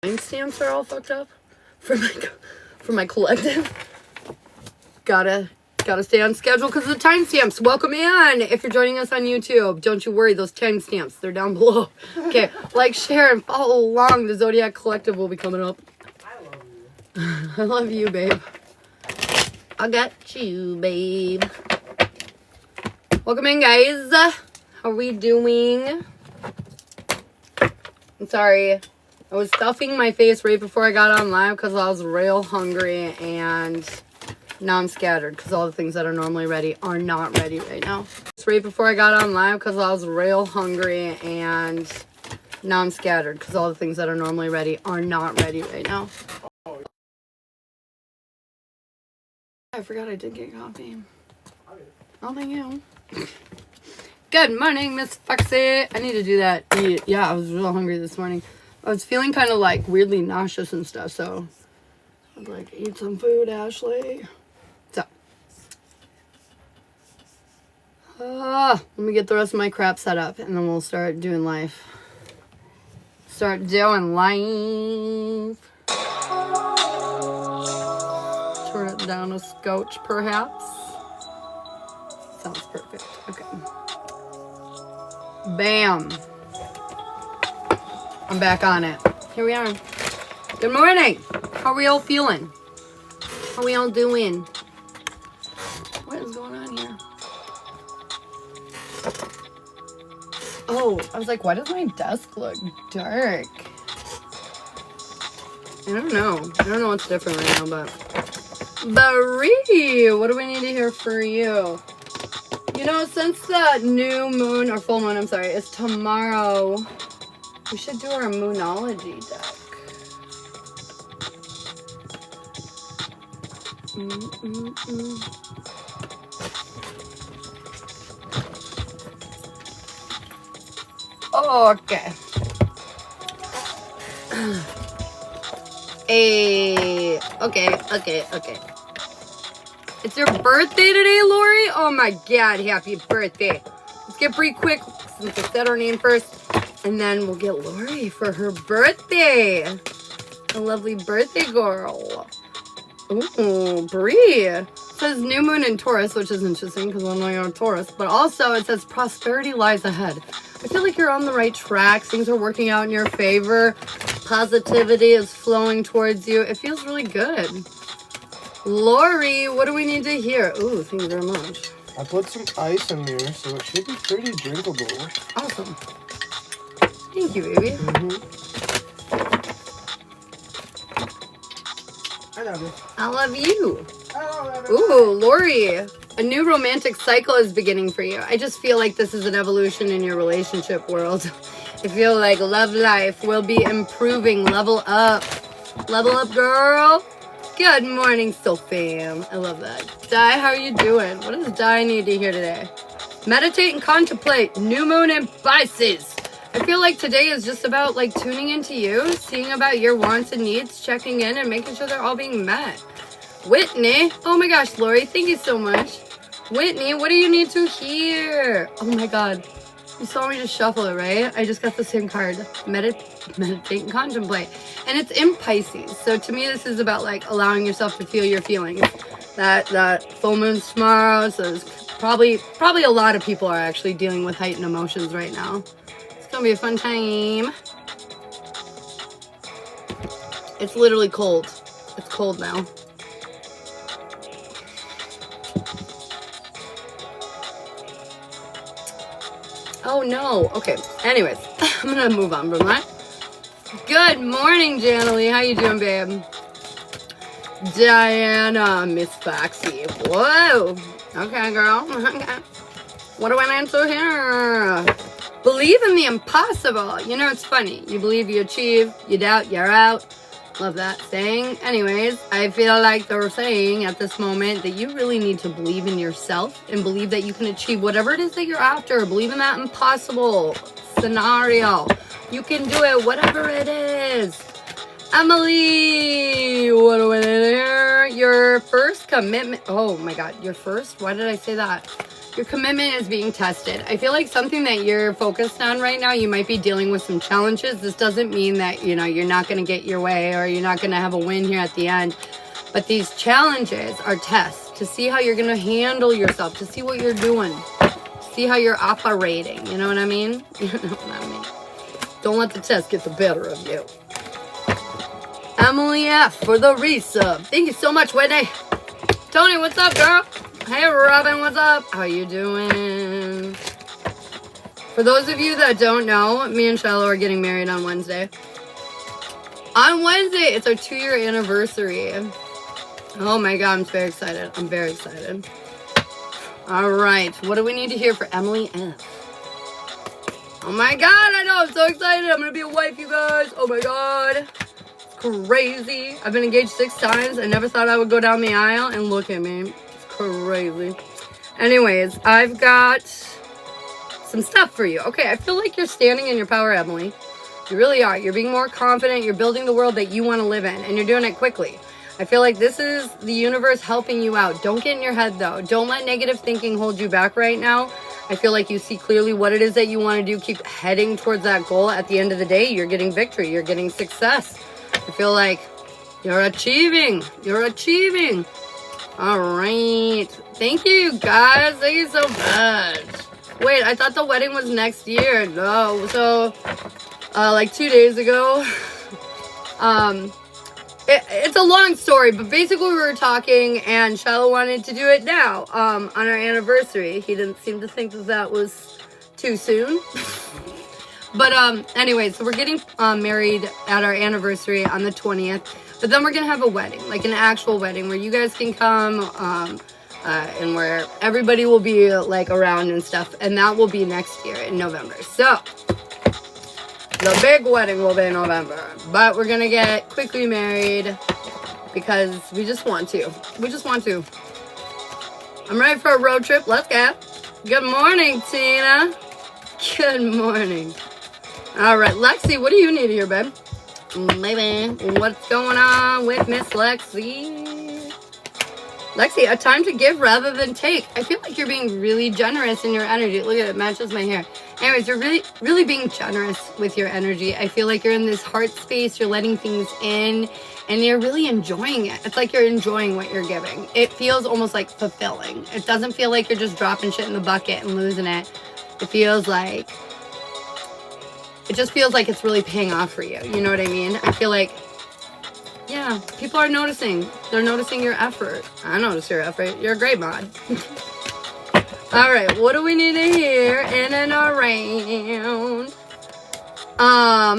Timestamps are all fucked up for my collective. Gotta stay on schedule because of the timestamps. Welcome in. If you're joining us on YouTube, don't you worry, those timestamps, they're down below. Okay, like, share, and follow along. The Zodiac collective will be coming up. I love you. I love you, babe. I got you, babe. Welcome in, guys. How are we doing? I'm sorry. I was stuffing my face right before I got on live because I was real hungry, and now I'm scattered because all the things that are normally ready are not ready right now. It's right before I got on live because I was real hungry, and now I'm scattered because all the things that are normally ready are not ready right now. I forgot I did get coffee. Oh, thank you. Good morning, Miss Foxy. I need to do that. Yeah, I was real hungry this morning. I was feeling kind of like weirdly nauseous and stuff, so I was like, eat some food, Ashley. So, let me get the rest of my crap set up, and then we'll start doing life. Start doing life. Turn it down a scotch, perhaps. Sounds perfect. Okay. Bam. I'm back on it. Here we are. Good morning. How are we all feeling? How are we all doing? What is going on here? Oh, I was like, why does my desk look dark? I don't know. I don't know what's different right now, but... Barry, what do we need to hear for you? You know, since the new moon, or full moon, I'm sorry, is tomorrow... We should do our Moonology deck. Okay. Okay. It's your birthday today, Lori? Oh my god, happy birthday. Let's get pretty quick since I said her name first. And then we'll get Lori for her birthday. A lovely birthday girl. Ooh, Bree. It says new moon in Taurus, which is interesting because I'm not on Taurus. But also it says prosperity lies ahead. I feel like you're on the right track. Things are working out in your favor. Positivity is flowing towards you. It feels really good. Lori, what do we need to hear? Ooh, thank you very much. I put some ice in there, so it should be pretty drinkable. Awesome. Thank you, baby. I love you. I love you. I love Ooh, Lori. A new romantic cycle is beginning for you. I just feel like this is an evolution in your relationship world. I feel like love life will be improving. Level up. Level up, girl. Good morning, Sophie. I love that. Di, how are you doing? What does Di need to hear today? Meditate and contemplate. New moon in Pisces. I feel like today is just about like tuning into you, seeing about your wants and needs, checking in and making sure they're all being met. Whitney, oh my gosh, Lori, thank you so much. Whitney, what do you need to hear? Oh my god, you saw me just shuffle it, right? I just got the same card. Meditate and contemplate. And it's in Pisces. So to me, this is about like allowing yourself to feel your feelings. That full moon's tomorrow, so there's probably a lot of people are actually dealing with heightened emotions right now. It's gonna be a fun time. It's literally cold. It's cold now. Oh no. Okay. Anyways, I'm gonna move on from that. Good morning, Janalee. How you doing, babe? Diana, Miss Foxy. Whoa. Okay, girl. Okay. What do I answer here? Believe in the impossible. You know, it's funny. You believe, you achieve. You doubt, you're out. Love that saying. Anyways, I feel like they're saying at this moment that you really need to believe in yourself and believe that you can achieve whatever it is that you're after. Believe in that impossible scenario. You can do it, whatever it is. Emily, what do we need here? Your first commitment. Oh my God, your first? Why did I say that? Your commitment is being tested. I feel like something that you're focused on right now, you might be dealing with some challenges. This doesn't mean that, you know, you're not going to get your way or you're not going to have a win here at the end. But these challenges are tests to see how you're going to handle yourself, to see what you're doing, see how you're operating. You know what I mean? You know what I mean? Don't let the test get the better of you. Emily F. for the resub. Thank you so much, Whitney. Tony, what's up, girl? Hey, Robin, what's up? How you doing? For those of you that don't know, me and Shiloh are getting married on Wednesday. On Wednesday, it's our 2-year anniversary. Oh my God, I'm very excited. I'm very excited. All right, what do we need to hear for Emily F? Oh my God, I know, I'm so excited. I'm gonna be a wife, you guys. Oh my God. Crazy. I've been engaged 6 times. I never thought I would go down the aisle, and look at me. It's crazy. Anyways, I've got some stuff for you. Okay, I feel like you're standing in your power, Emily. You really are. You're being more confident. You're building the world that you want to live in, and you're doing it quickly. I feel like this is the universe helping you out. Don't get in your head, though. Don't let negative thinking hold you back right now. I feel like you see clearly what it is that you want to do. Keep heading towards that goal. At the end of the day, you're getting victory. You're getting success. I feel like you're achieving. You're achieving. All right. Thank you, guys. Thank you so much. Wait, I thought the wedding was next year. No. So, like 2 days ago, it's a long story, but basically we were talking and Shiloh wanted to do it now, on our anniversary. He didn't seem to think that was too soon. But anyway, so we're getting married at our anniversary on the 20th. But then we're going to have a wedding, like an actual wedding where you guys can come and where everybody will be like around and stuff. And that will be next year in November. So the big wedding will be in November. But we're going to get quickly married because we just want to. We just want to. I'm ready for a road trip. Let's go. Good morning, Tina. Good morning. All right, Lexi, what do you need here, babe? Baby, what's going on with Miss Lexi? Lexi, a time to give rather than take. I feel like you're being really generous in your energy. Look at it, matches my hair. Anyways, you're really being generous with your energy. I feel like you're in this heart space. You're letting things in, and you're really enjoying it. It's like you're enjoying what you're giving. It feels almost like fulfilling. It doesn't feel like you're just dropping shit in the bucket and losing it. It feels like... It just feels like it's really paying off for you. You know what I mean? I feel like, yeah, people are noticing. They're noticing your effort. I notice your effort. You're a great mod. All right, what do we need to hear in and around? I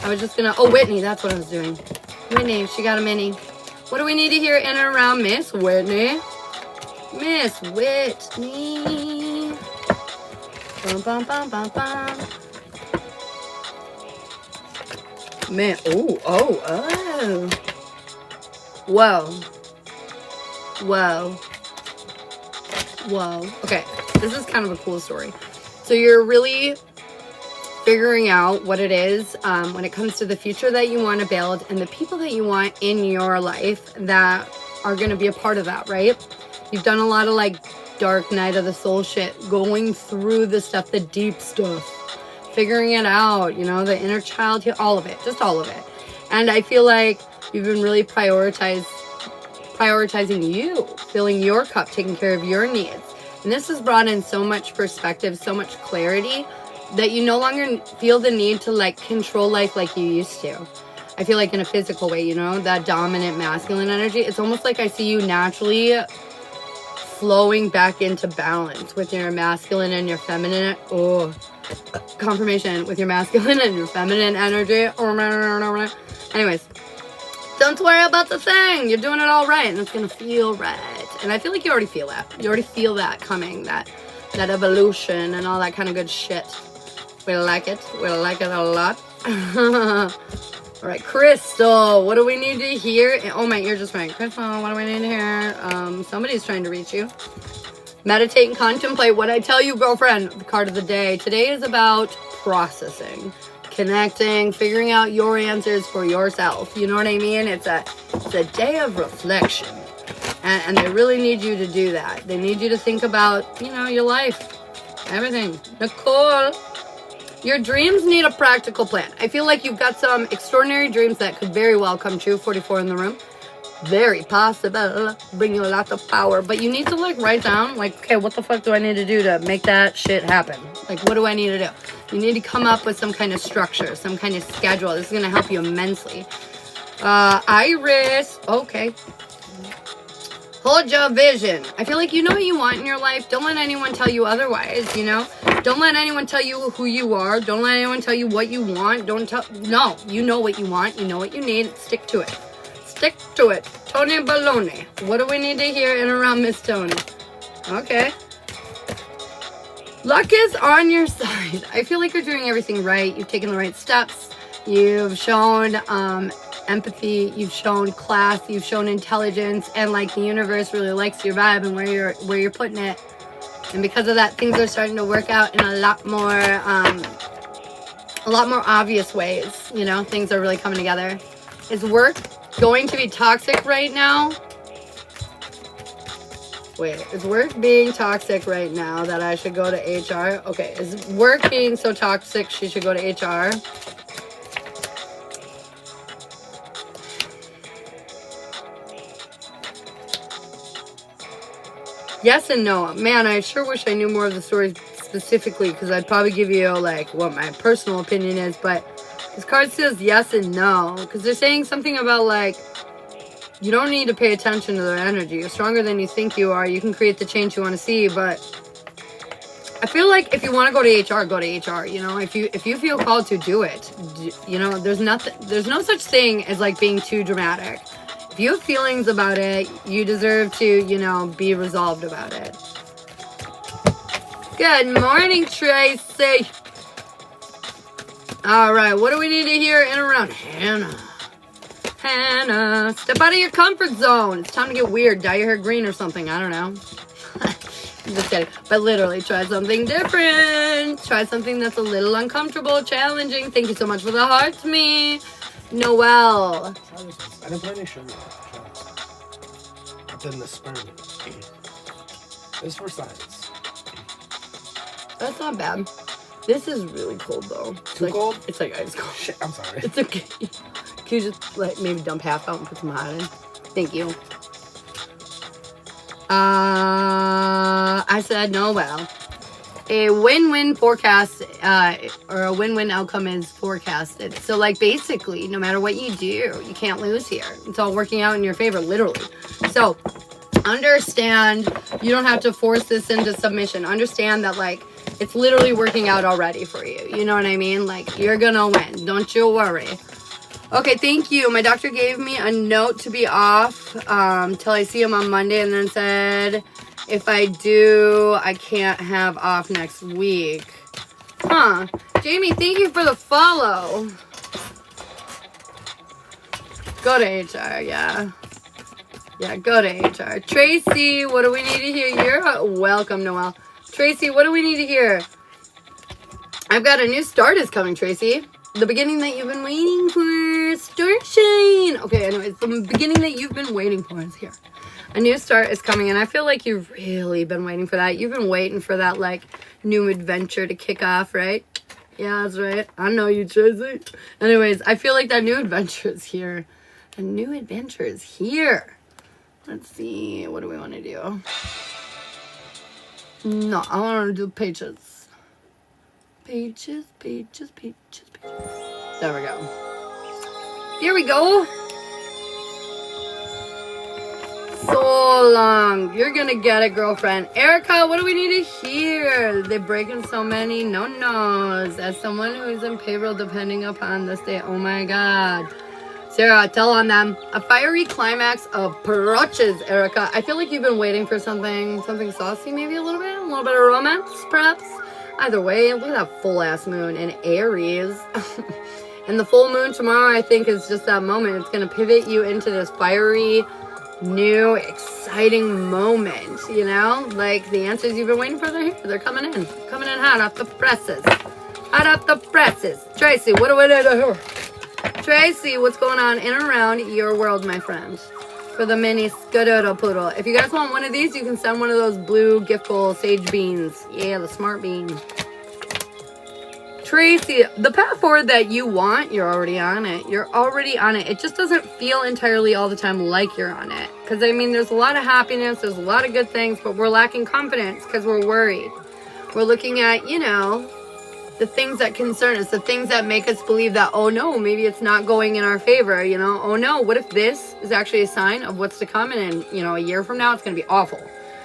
was just gonna, oh, Whitney, that's what I was doing. Whitney, she got a mini. What do we need to hear in and around Miss Whitney? Miss Whitney. Bum, bum, bum, bum, bum. Man, oh. Whoa. Okay, this is kind of a cool story. So you're really figuring out what it is when it comes to the future that you want to build and the people that you want in your life that are going to be a part of that, right? You've done a lot of like dark night of the soul shit, going through the stuff, the deep stuff, figuring it out, you know, the inner child, all of it, just all of it. And I feel like you've been really prioritizing you, filling your cup, taking care of your needs. And this has brought in so much perspective, so much clarity that you no longer feel the need to like control life like you used to. I feel like in a physical way, you know, that dominant masculine energy. It's almost like I see you naturally flowing back into balance with your masculine and your feminine. Oh, confirmation with your masculine and your feminine energy. Anyways, don't worry about the thing. You're doing it all right, and it's gonna feel right. And I feel like you already feel that. You already feel that coming, that evolution and all that kind of good shit. We like it. We like it a lot. All right, Crystal, what do we need to hear? Oh, my ear just rang. Crystal, what do we need to hear? Somebody's trying to reach you. Meditate and contemplate what I tell you, girlfriend. The card of the day. Today is about processing, connecting, figuring out your answers for yourself. You know what I mean? It's a day of reflection. And they really need you to do that. They need you to think about, you know, your life. Everything. Nicole, your dreams need a practical plan. I feel like you've got some extraordinary dreams that could very well come true. 44 in the room. Very possible. Bring you a lot of power. But you need to, like, write down, like, okay, what the fuck do I need to do to make that shit happen? Like, what do I need to do? You need to come up with some kind of structure, some kind of schedule. This is going to help you immensely. Iris. Okay. Hold your vision. I feel like you know what you want in your life. Don't let anyone tell you otherwise, you know? Don't let anyone tell you who you are. Don't let anyone tell you what you want. No, you know what you want. You know what you need. Stick to it. Stick to it. Tony Baloney. What do we need to hear in around Miss Tony? Okay. Luck is on your side. I feel like you're doing everything right. You've taken the right steps. You've shown empathy, you've shown class, you've shown intelligence, and like the universe really likes your vibe and where you're putting it. And because of that, things are starting to work out in a lot more obvious ways. You know, things are really coming together. Is work going to be toxic right now? Wait, is work being toxic right now that I should go to HR? Okay, is work being so toxic she should go to HR? Yes and no. Man, I sure wish I knew more of the story specifically, because I'd probably give you, like, what my personal opinion is, but this card says yes and no, because they're saying something about, like, you don't need to pay attention to their energy. You're stronger than you think you are. You can create the change you want to see, but I feel like if you want to go to HR, go to HR, you know? If you feel called to, do it. You know, there's no such thing as, like, being too dramatic. If you have feelings about it, you deserve to, you know, be resolved about it. Good morning, Tracy. All right, what do we need to hear in around Hannah? Hannah, step out of your comfort zone. It's time to get weird. Dye your hair green or something. I don't know. I'm just kidding. But literally, try something different. Try something that's a little uncomfortable, challenging. Thank you so much for the hearts, me. Noelle. I didn't put any sugar. It's in the sperm. It's for science. That's not bad. This is really cold though. Too cold? It's like ice cold. Shit, I'm sorry. It's okay. Can you just like maybe dump half out and put some hot in? Thank you. I said no. Well, a win-win forecast or a win-win outcome is forecasted. So like basically, no matter what you do, you can't lose here. It's all working out in your favor, literally. So understand you don't have to force this into submission. Understand that like it's literally working out already for you. You know what I mean? Like you're gonna win. Don't you worry. Okay, thank you. My doctor gave me a note to be off till I see him on Monday, and then said if I do, I can't have off next week. Huh. Jamie, thank you for the follow. Go to HR, yeah. Yeah, go to HR. Tracy, what do we need to hear? You're welcome, Noelle. Tracy, what do we need to hear? I've got a new start is coming, Tracy. The beginning that you've been waiting for. Start shine. Okay, anyways, the beginning that you've been waiting for is here. A new start is coming, and I feel like you've really been waiting for that. You've been waiting for that, like, new adventure to kick off, right? Yeah, that's right. I know you, Tracy. Anyways, I feel like that new adventure is here. A new adventure is here. Let's see. What do we want to do? No, I want to do pages. Pages, pages, pages, pages. There we go. Here we go. So long. You're gonna get it, girlfriend. Erica, what do we need to hear? They're breaking so many no-nos. As someone who's in payroll depending upon this day, oh my God. Sarah, tell on them. A fiery climax approaches, Erica. I feel like you've been waiting for something saucy, maybe a little bit of romance, perhaps. Either way, look at that full-ass moon in Aries. And the full moon tomorrow, I think, is just that moment. It's going to pivot you into this fiery, new, exciting moment, you know? Like, the answers you've been waiting for, they're here. They're coming in. Coming in hot off the presses. Hot off the presses. Tracy, what do we need to hear? Tracy, what's going on in and around your world, my friend? for the mini Scudoodle Poodle. If you guys want one of these, you can send one of those blue gift bowl sage beans. Yeah, the smart bean. Tracy, the path forward that you want, you're already on it. You're already on it. It just doesn't feel entirely all the time like you're on it. Because, I mean, there's a lot of happiness, there's a lot of good things, but we're lacking confidence because we're worried. We're looking at, you know, the things that concern us, the things that make us believe that, oh no, maybe it's not going in our favor, you know? Oh no, what if this is actually a sign of what's to come, and in, you know, a year from now, it's going to be awful.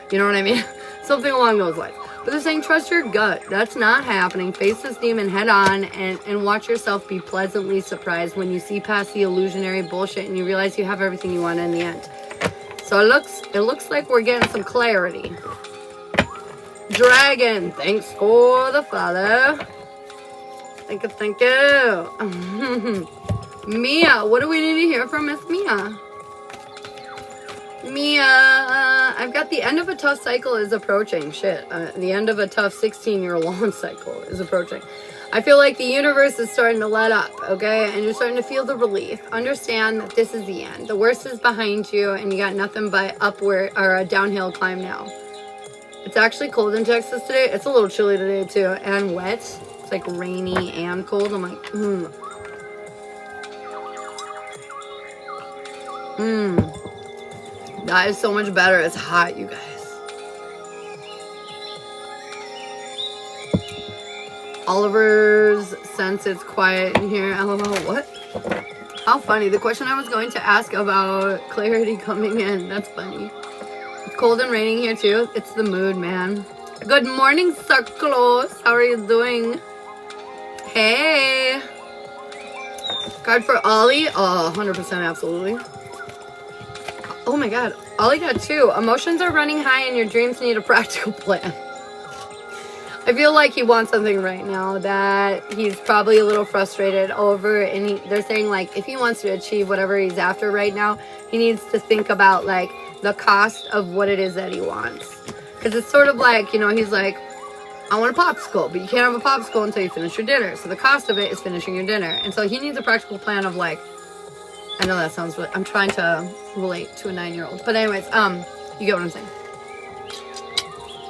You know what I mean? Something along those lines. But they're saying trust your gut. That's not happening. Face this demon head on and watch yourself be pleasantly surprised when you see past the illusionary bullshit and you realize you have everything you want in the end. So it looks like we're getting some clarity. Dragon, thanks for the follow. Thank you. Mia, what do we need to hear from Miss Mia? Mia, I've got the end of a tough cycle is approaching. Shit, the end of a tough 16-year-long cycle is approaching. I feel like the universe is starting to let up, okay? And you're starting to feel the relief. Understand that this is the end. The worst is behind you, and you got nothing but upward or a downhill climb now. It's actually cold in Texas today. It's a little chilly today too, and wet. It's like rainy and cold. I'm like, That is so much better. It's hot, you guys. Oliver's sense it's quiet in here. LOL, what? How funny. The question I was going to ask about clarity coming in. That's funny. It's cold and raining here too. It's the mood, man. Good morning, Sir Close. How are you doing? Hey. Card for Ollie. Oh, 100% absolutely. Oh my god, Ollie got 2. Emotions are running high and your dreams need a practical plan. I feel like he wants something right now that he's probably a little frustrated over, and they're saying like if he wants to achieve whatever he's after right now, he needs to think about like the cost of what it is that he wants. Because it's sort of like, you know, he's like, I want a popsicle, but you can't have a popsicle until you finish your dinner. So the cost of it is finishing your dinner. And so he needs a practical plan of like, I know that sounds really, I'm trying to relate to a 9-year-old. But anyways, you get what I'm saying.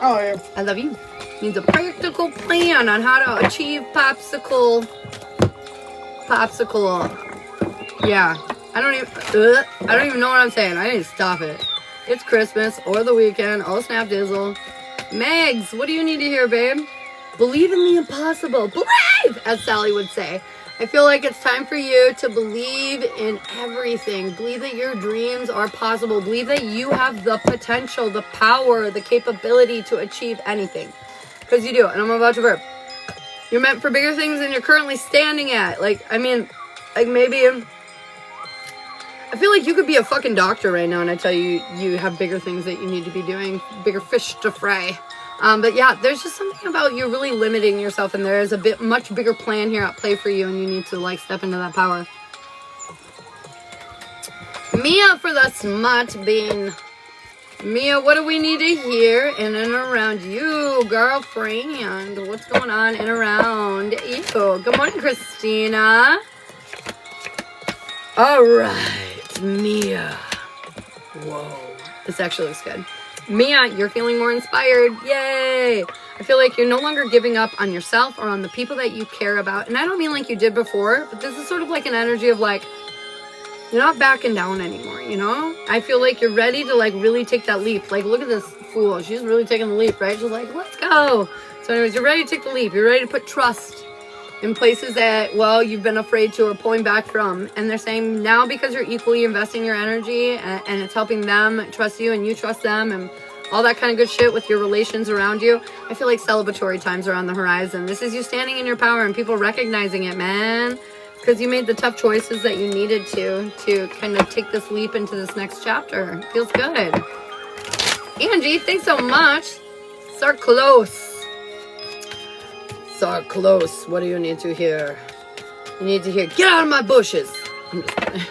Oh, yeah. I love you. Needs a practical plan on how to achieve popsicle. Yeah. I don't even know what I'm saying. I need to stop it. It's Christmas or the weekend. Oh, snap dizzle. Megs, what do you need to hear, babe? Believe in the impossible. Believe, as Sally would say. I feel like it's time for you to believe in everything. Believe that your dreams are possible. Believe that you have the potential, the power, the capability to achieve anything. Because you do. And I'm about to burp. You're meant for bigger things than you're currently standing at. Like, I mean, like maybe I feel like you could be a fucking doctor right now and I tell you you have bigger things that you need to be doing. Bigger fish to fry. But yeah, there's just something about you really limiting yourself, and there is a much bigger plan here at play for you, and you need to like step into that power. Mia for the smart bean. Mia, what do we need to hear in and around you, girlfriend? What's going on in and around you? Good morning, Christina. All right, Mia. Whoa, this actually looks good. Mia, you're feeling more inspired. Yay! I feel like you're no longer giving up on yourself or on the people that you care about. And I don't mean like you did before, but this is sort of like an energy of like, you're not backing down anymore, you know? I feel like you're ready to like really take that leap. Like, look at this fool. She's really taking the leap, right? She's like, let's go. So anyways, you're ready to take the leap. You're ready to put trust in places that, well, you've been afraid to or pulling back from. And they're saying now because you're equally investing your energy and it's helping them trust you and you trust them and all that kind of good shit with your relations around you, I feel like celebratory times are on the horizon. This is you standing in your power and people recognizing it, man. Because you made the tough choices that you needed to kind of take this leap into this next chapter. Feels good. Angie, thanks so much. So close. So close. What do you need to hear? You need to hear, get out of my bushes. I'm just kidding.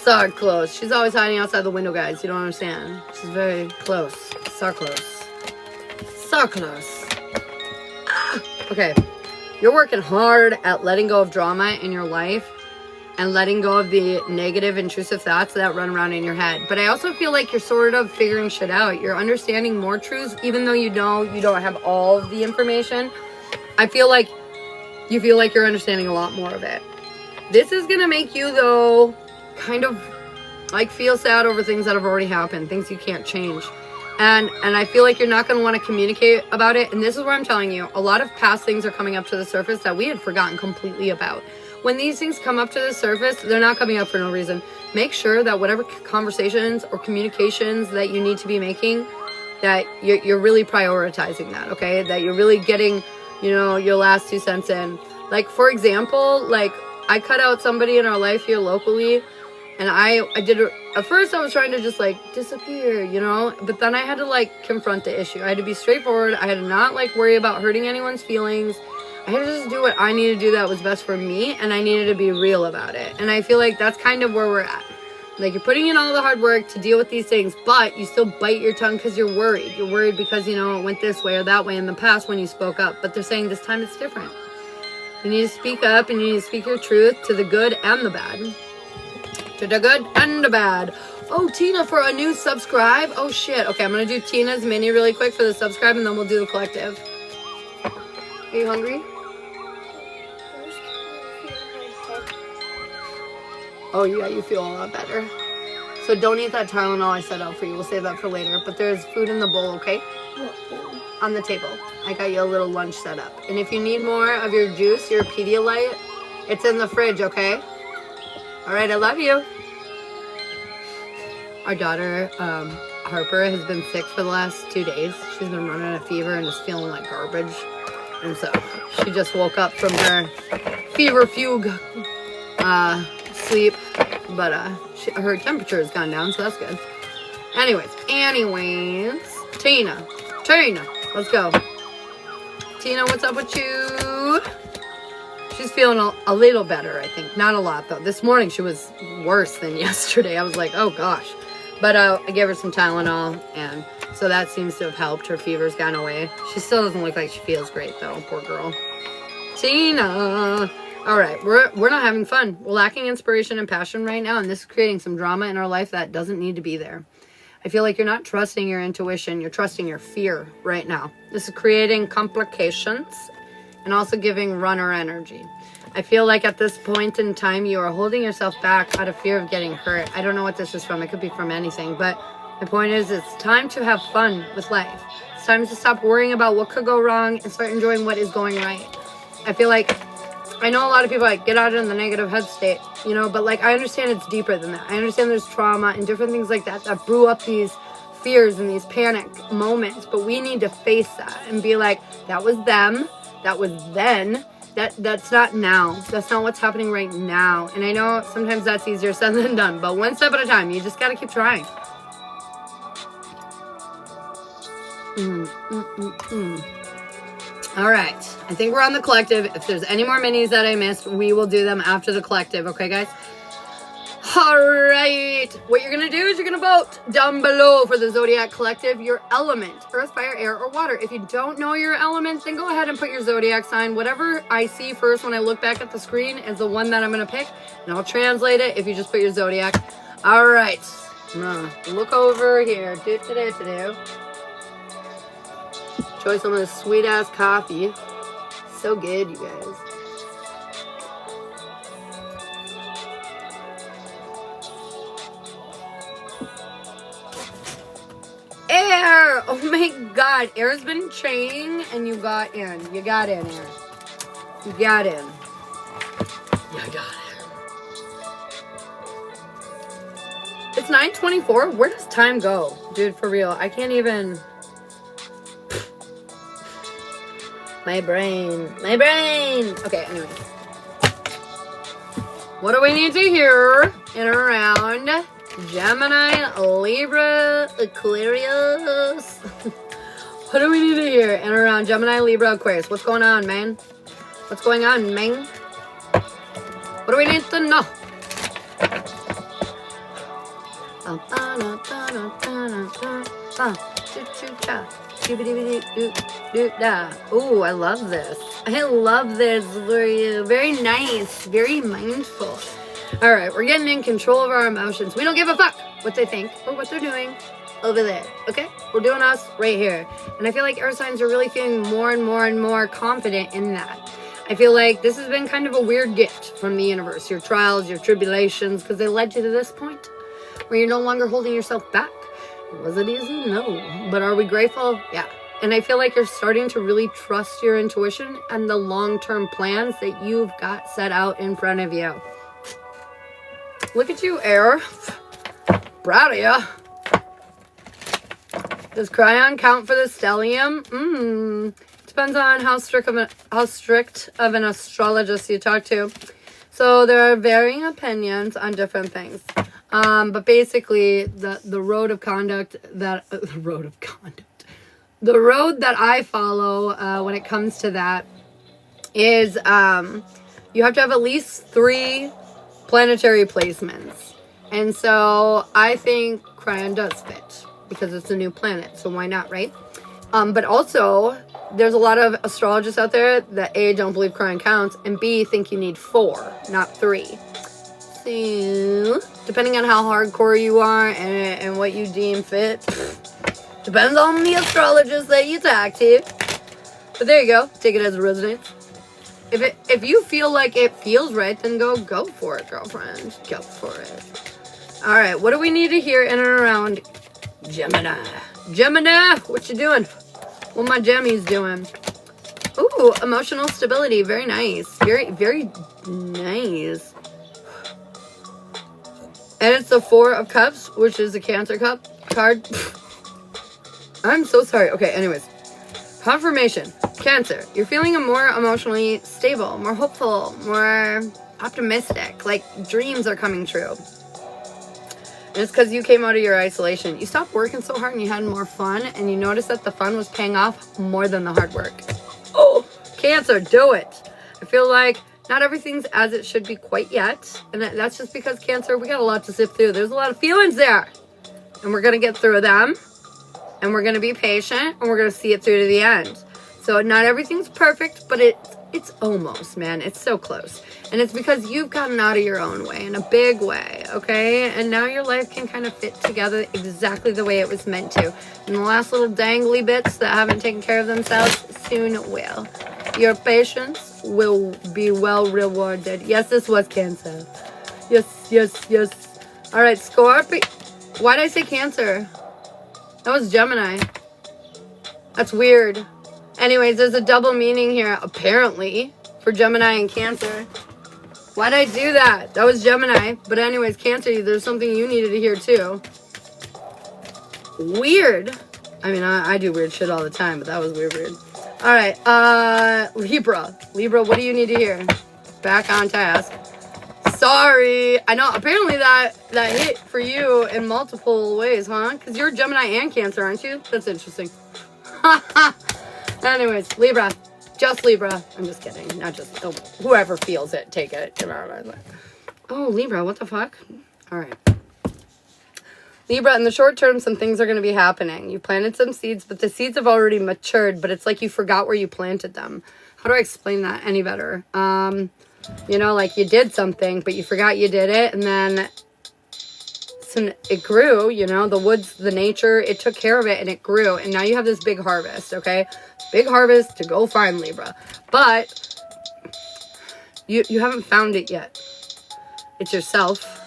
So close. She's always hiding outside the window, guys. You don't understand. She's very close. So close. So close. Okay. You're working hard at letting go of drama in your life. and letting go of the negative, intrusive thoughts that run around in your head. But I also feel like you're sort of figuring shit out. You're understanding more truths, even though you know you don't have all of the information. I feel like you feel like you're understanding a lot more of it. This is gonna make you, though, kind of like feel sad over things that have already happened, things you can't change. And I feel like you're not going to want to communicate about it. And this is where I'm telling you, a lot of past things are coming up to the surface that we had forgotten completely about. When these things come up to the surface, they're not coming up for no reason. Make sure that whatever conversations or communications that you need to be making, that you're really prioritizing that, okay? That you're really getting, you know, your last 2 cents in. Like, for example, like, I cut out somebody in our life here locally, and I did it. At first I was trying to just like disappear, you know, but then I had to like confront the issue. I had to be straightforward. I had to not like worry about hurting anyone's feelings. I had to just do what I needed to do that was best for me, and I needed to be real about it. And I feel like that's kind of where we're at. Like, you're putting in all the hard work to deal with these things, but you still bite your tongue because you're worried. You're worried because, you know, it went this way or that way in the past when you spoke up. But they're saying this time it's different. You need to speak up, and you need to speak your truth to the good and the bad. To the good and the bad. Oh, Tina for a new subscribe. Oh, shit. Okay, I'm going to do Tina's mini really quick for the subscribe, and then we'll do the collective. Are you hungry? Oh, yeah, you feel a lot better. So don't eat that Tylenol I set out for you. We'll save that for later. But there's food in the bowl, okay? On the table. I got you a little lunch set up. And if you need more of your juice, your Pedialyte, it's in the fridge, okay? All right, I love you. Our daughter, Harper, has been sick for the last 2 days. She's been running a fever and just feeling like garbage. And so she just woke up from her fever fugue sleep. But her temperature has gone down, so that's good. Anyways, Tina, let's go. Tina, what's up with you? She's feeling a little better, I think. Not a lot, though. This morning, she was worse than yesterday. I was like, oh, gosh. But I gave her some Tylenol, and so that seems to have helped. Her fever's gone away. She still doesn't look like she feels great, though. Poor girl. Tina. All right, we're not having fun. We're lacking inspiration and passion right now, and this is creating some drama in our life that doesn't need to be there. I feel like you're not trusting your intuition. You're trusting your fear right now. This is creating complications and also giving runner energy. I feel like at this point in time, you are holding yourself back out of fear of getting hurt. I don't know what this is from. It could be from anything. But the point is, it's time to have fun with life. It's time to stop worrying about what could go wrong and start enjoying what is going right. I feel like, I know a lot of people like get out in the negative head state, you know, but like I understand it's deeper than that. I understand there's trauma and different things like that that brew up these fears and these panic moments. But we need to face that and be like, that was them. That was then. That's not now. That's not what's happening right now. And I know sometimes that's easier said than done, but one step at a time. You just got to keep trying. All right. I think we're on the collective. If there's any more minis that I missed, we will do them after the collective. Okay, guys? All right. What you're going to do is you're going to vote down below for the Zodiac Collective, your element, earth, fire, air, or water. If you don't know your element, then go ahead and put your Zodiac sign. Whatever I see first when I look back at the screen is the one that I'm going to pick, and I'll translate it if you just put your Zodiac. All right. Look over here. Enjoy some of this sweet-ass coffee. So good, you guys. Air! Oh my god. Air's been training and you got in. You got in, Air. You got in. You got in. It's 9:24. Where does time go? Dude, for real. I can't even... My brain. Okay, anyway. What do we need to hear in around Gemini, Libra, Aquarius? What do we need to hear in around Gemini, Libra, Aquarius? What's going on, man? What's going on, man? What do we need to know? Ooh, I love this. I love this for you. Very nice. Very mindful. All right, we're getting in control of our emotions. We don't give a fuck what they think or what they're doing over there, okay? We're doing us right here. And I feel like air signs are really feeling more and more and more confident in that. I feel like this has been kind of a weird gift from the universe. Your trials, your tribulations, because they led you to this point where you're no longer holding yourself back. Was it easy? No. But are we grateful? Yeah. And I feel like you're starting to really trust your intuition and the long-term plans that you've got set out in front of you. Look at you, air. Proud of you. Does Cryon count for the stellium? Depends on how strict of an astrologist you talk to. So there are varying opinions on different things. But basically, the road of conduct that the road that I follow when it comes to that is you have to have at least 3 planetary placements. And so I think Cryon does fit because it's a new planet. So why not, right? But also, there's a lot of astrologists out there that A, don't believe Cryon counts, and B, think you need 4, not 3. So, depending on how hardcore you are and what you deem fit, depends on the astrologist that you talk to. But there you go. Take it as it resonates. If you feel like it feels right, then go for it, girlfriend. Go for it. All right, what do we need to hear in and around Gemini? Gemini, what you doing? What my Gemmies doing? Ooh, emotional stability. Very nice. Very, very nice. And it's the 4 of Cups, which is the Cancer Cup card. I'm so sorry. Okay, anyways. Confirmation. Cancer. You're feeling more emotionally stable, more hopeful, more optimistic. Like dreams are coming true. And it's because you came out of your isolation. You stopped working so hard and you had more fun. And you noticed that the fun was paying off more than the hard work. Oh, Cancer, do it. I feel like not everything's as it should be quite yet. And that's just because Cancer, we got a lot to sift through. There's a lot of feelings there. And we're going to get through them. And we're going to be patient. And we're going to see it through to the end. So not everything's perfect, but it's almost, man. It's so close. And it's because you've gotten out of your own way in a big way, okay? And now your life can kind of fit together exactly the way it was meant to. And the last little dangly bits that haven't taken care of themselves soon will. Your patience will be well rewarded. Yes, this was Cancer. Yes, yes, yes. All right, Scorpio. Why did I say Cancer? That was Gemini. That's weird. Anyways, there's a double meaning here, apparently, for Gemini and Cancer. Why'd I do that? That was Gemini. But anyways, Cancer, there's something you needed to hear, too. Weird. I mean, I do weird shit all the time, but that was weird. All right, Libra. Libra, what do you need to hear? Back on task. Sorry. I know, apparently that hit for you in multiple ways, huh? Because you're Gemini and Cancer, aren't you? That's interesting. Anyways, Libra. Just Libra. I'm just kidding. Not just... Oh, whoever feels it, take it. Oh, Libra, what the fuck? All right. Libra, in the short term, some things are going to be happening. You planted some seeds, but the seeds have already matured, but it's like you forgot where you planted them. How do I explain that any better? You know, like you did something, but you forgot you did it, and then it grew, you know, the woods, the nature, it took care of it, and it grew, and now you have this big harvest, okay? Big harvest to go find, Libra. But you haven't found it yet. It's yourself.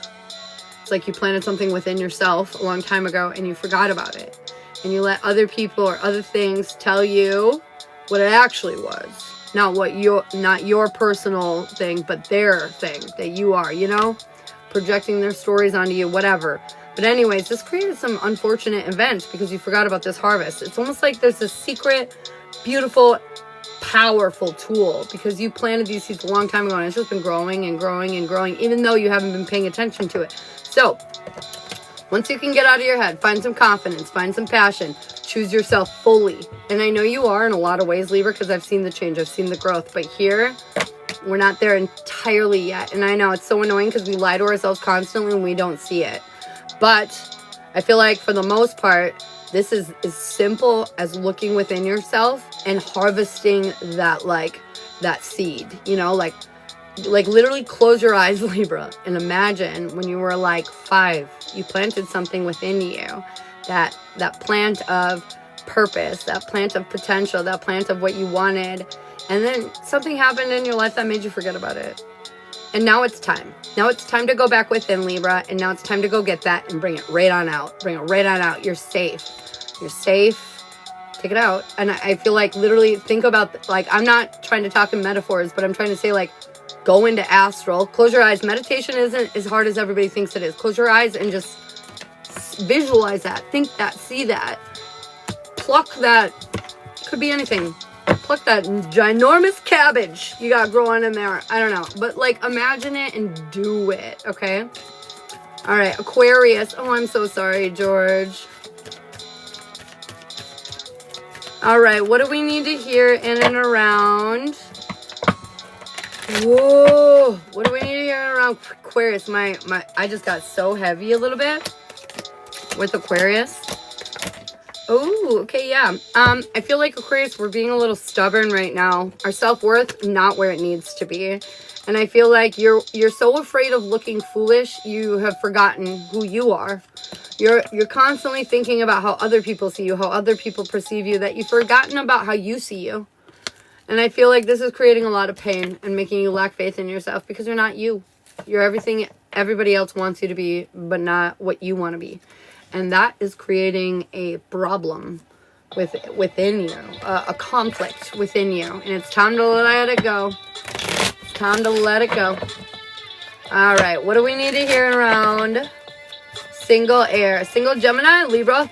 It's like you planted something within yourself a long time ago, and you forgot about it. And you let other people or other things tell you what it actually was. Not your personal thing, but their thing that you are, you know? Projecting their stories onto you, whatever. But anyways, this created some unfortunate events because you forgot about this harvest. It's almost like there's this secret, beautiful, powerful tool because you planted these seeds a long time ago and it's just been growing and growing and growing even though you haven't been paying attention to it. So, once you can get out of your head, find some confidence, find some passion, choose yourself fully. And I know you are in a lot of ways, Libra, because I've seen the change, I've seen the growth. But here, we're not there entirely yet. And I know it's so annoying because we lie to ourselves constantly and we don't see it. But I feel like for the most part, this is as simple as looking within yourself and harvesting that seed, you know, like like literally close your eyes, Libra, and imagine when you were like 5, you planted something within you, that plant of purpose, that plant of potential, that plant of what you wanted, and then something happened in your life that made you forget about it. And now it's time. Now it's time to go back within, Libra, and now it's time to go get that and bring it right on out. Bring it right on out. You're safe. You're safe. Take it out. And I feel like literally think about, like, I'm not trying to talk in metaphors, but I'm trying to say, like, go into astral. Close your eyes. Meditation isn't as hard as everybody thinks it is. Close your eyes and just visualize that. Think that. See that. Pluck that. Could be anything. Pluck that ginormous cabbage you got growing in there. I don't know. But, like, imagine it and do it, okay? All right, Aquarius. Oh, I'm so sorry, George. All right, what do we need to hear in and around? Whoa. What do we need to hear in and around Aquarius? I just got so heavy a little bit with Aquarius. Oh, okay, yeah. I feel like Aquarius, we're being a little stubborn right now. Our self-worth, not where it needs to be. And I feel like you're so afraid of looking foolish, you have forgotten who you are. You're constantly thinking about how other people see you, how other people perceive you, that you've forgotten about how you see you. And I feel like this is creating a lot of pain and making you lack faith in yourself because you're not you. You're everything everybody else wants you to be, but not what you want to be. And that is creating a problem within you, a conflict within you. And it's time to let it go. It's time to let it go. All right, what do we need to hear around single air? Single Gemini, Libra,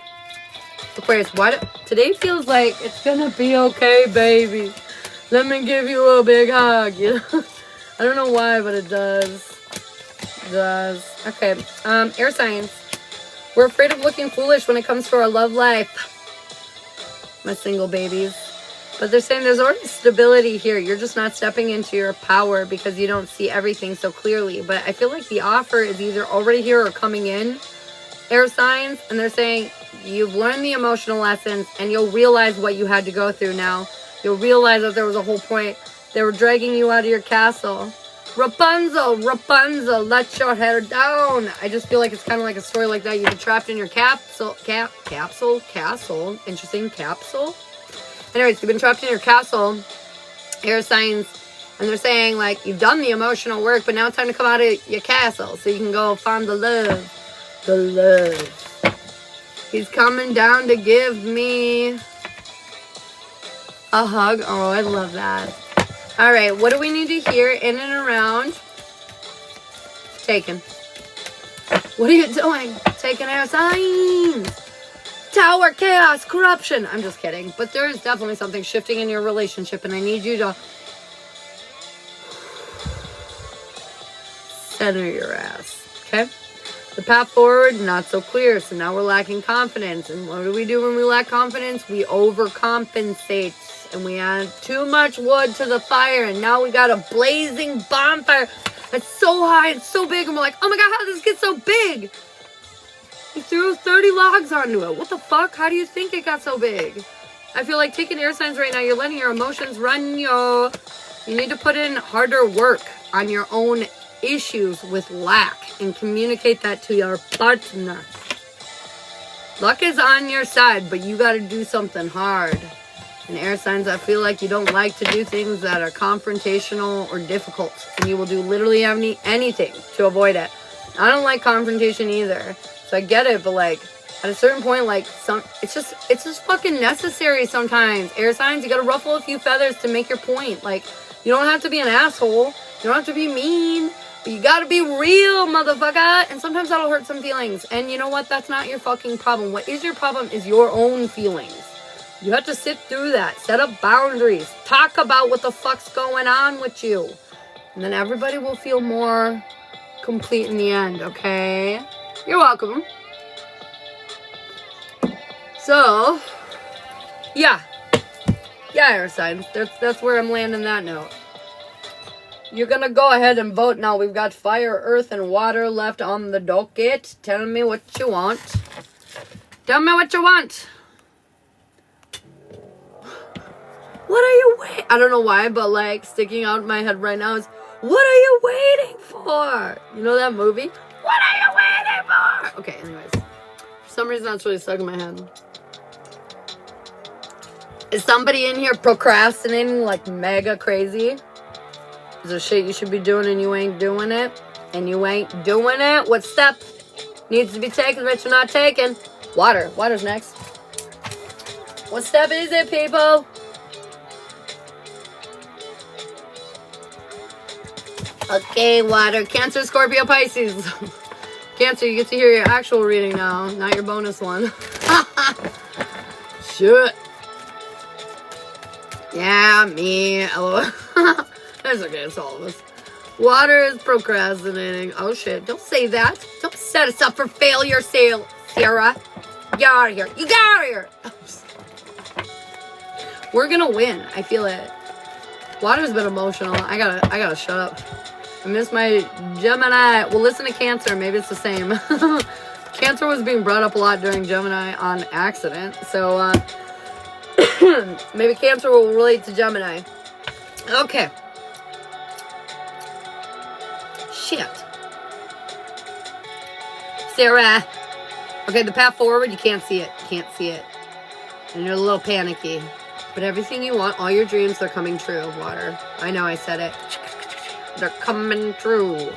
Aquarius. Today feels like it's going to be okay, baby. Let me give you a big hug. You know? I don't know why, but it does. It does. Okay, air signs. We're afraid of looking foolish when it comes to our love life, my single babies. But they're saying there's already stability here. You're just not stepping into your power because you don't see everything so clearly. But I feel like the offer is either already here or coming in, air signs. And they're saying you've learned the emotional lessons and you'll realize what you had to go through now. You'll realize that there was a whole point. They were dragging you out of your castle. Rapunzel, Rapunzel, let your hair down. I just feel like it's kind of like a story like that. You've been trapped in your castle. Interesting, capsule. Anyways, you've been trapped in your castle, air signs, and they're saying, like, you've done the emotional work, but now it's time to come out of your castle so you can go find the love. The love. He's coming down to give me a hug. Oh, I love that. All right, what do we need to hear in and around Taken? What are you doing? Taken, air signs. Tower, chaos, corruption. I'm just kidding. But there is definitely something shifting in your relationship, and I need you to center your ass, okay? The path forward, not so clear, so now we're lacking confidence. And what do we do when we lack confidence? We overcompensate. And we add too much wood to the fire, and now we got a blazing bonfire that's so high and so big, and we're like, oh my god, how did this get so big? You threw 30 logs onto it. What the fuck? How do you think it got so big? I feel like taking air signs right now, you're letting your emotions run you. You need to put in harder work on your own issues with lack and communicate that to your partner. Luck is on your side, but you got to do something hard. And air signs, I feel like you don't like to do things that are confrontational or difficult. And you will do literally anything to avoid it. I don't like confrontation either. So I get it, but like at a certain point, like it's just fucking necessary sometimes. Air signs, you gotta ruffle a few feathers to make your point. Like, you don't have to be an asshole. You don't have to be mean. But you gotta be real, motherfucker. And sometimes that'll hurt some feelings. And you know what? That's not your fucking problem. What is your problem is your own feelings. You have to sit through that. Set up boundaries. Talk about what the fuck's going on with you. And then everybody will feel more complete in the end, okay? You're welcome. So, yeah. Yeah, air signs. That's where I'm landing that note. You're gonna go ahead and vote now. We've got fire, earth, and water left on the docket. Tell me what you want. Tell me what you want. What are you waiting? I don't know why, but like sticking out in my head right now is, What are you waiting for? You know that movie? What are you waiting for? Okay, anyways. For some reason, that's really stuck in my head. Is somebody in here procrastinating like mega crazy? Is there shit you should be doing and you ain't doing it? And you ain't doing it? What step needs to be taken that you're not taking? Water. Water's next. What step is it, people? Okay, water. Cancer, Scorpio, Pisces. Cancer, you get to hear your actual reading now, not your bonus one. Shit. Yeah, me. LOL. That's okay, it's all of us. Water is procrastinating. Oh shit, don't say that. Don't set us up for failure, Sarah. Get out of here. You get out of here. We're gonna win. I feel it. Water's been emotional. I gotta shut up. I miss my Gemini. Well, listen to Cancer. Maybe it's the same. Cancer was being brought up a lot during Gemini on accident. So, maybe Cancer will relate to Gemini. Okay. Shit. Sarah. Okay, the path forward, you can't see it. You can't see it. And you're a little panicky. But everything you want, all your dreams, they're coming true, Water. I know I said it. They're coming true.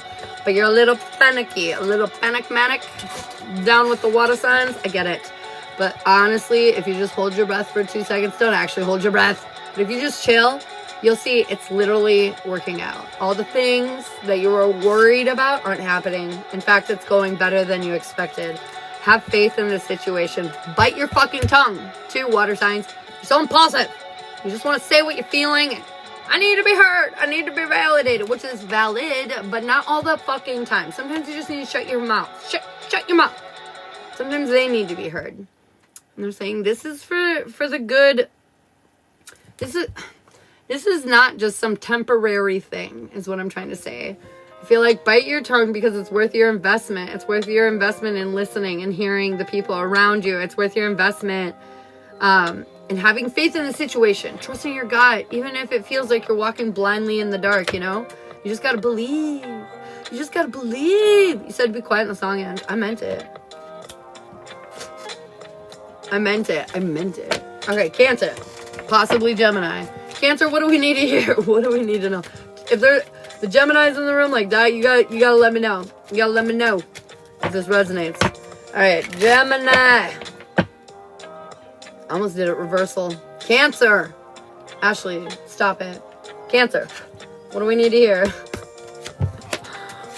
But you're a little panicky, a little manic. Down with the water signs, I get it. But honestly, if you just hold your breath for 2 seconds, don't actually hold your breath. But if you just chill, you'll see it's literally working out. All the things that you were worried about aren't happening. In fact, it's going better than you expected. Have faith in this situation. Bite your fucking tongue, too, water signs. You're so impulsive. You just want to say what you're feeling. I need to be heard. I need to be validated, which is valid, but not all the fucking time. Sometimes you just need to shut your mouth. Shut your mouth. Sometimes they need to be heard. And they're saying this is for the good. This is not just some temporary thing, is what I'm trying to say. I feel like bite your tongue because it's worth your investment. It's worth your investment in listening and hearing the people around you. It's worth your investment in having faith in the situation, trusting your gut, even if it feels like you're walking blindly in the dark, you know? You just gotta believe. You just gotta believe. You said be quiet in the song end. I meant it. I meant it. Okay, Cancer. Possibly Gemini. Cancer, what do we need to hear? What do we need to know? If the Gemini's in the room like that, you gotta let me know. You gotta let me know if this resonates. Alright, Gemini. Almost did it reversal. Cancer. Ashley, stop it. Cancer. What do we need to hear?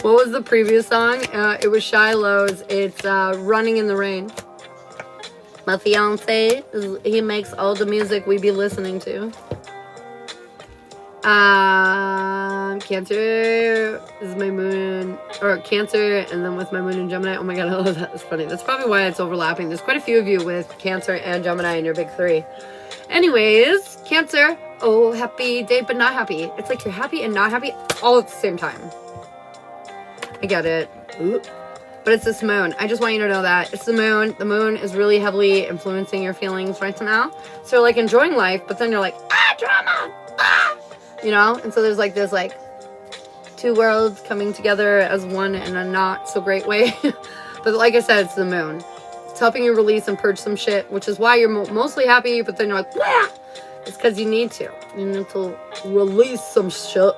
What was the previous song? It was Shiloh's. It's Running in the Rain. My fiance, he makes all the music we be listening to. Cancer is my moon, or Cancer, and then with my moon in Gemini. Oh my god, I love that. It's funny. That's probably why it's overlapping. There's quite a few of you with Cancer and Gemini in your big three. Anyways, Cancer. Oh, happy day, but not happy. It's like you're happy and not happy all at the same time. I get it. Ooh. But it's this moon. I just want you to know that. It's the moon. The moon is really heavily influencing your feelings right now. So you're like enjoying life, but then you're like, drama! You know? And so there's like this like two worlds coming together as one in a not so great way. But like I said, it's the moon. It's helping you release and purge some shit, which is why you're mostly happy, but then you're like, it's because you need to. You need to release some shit.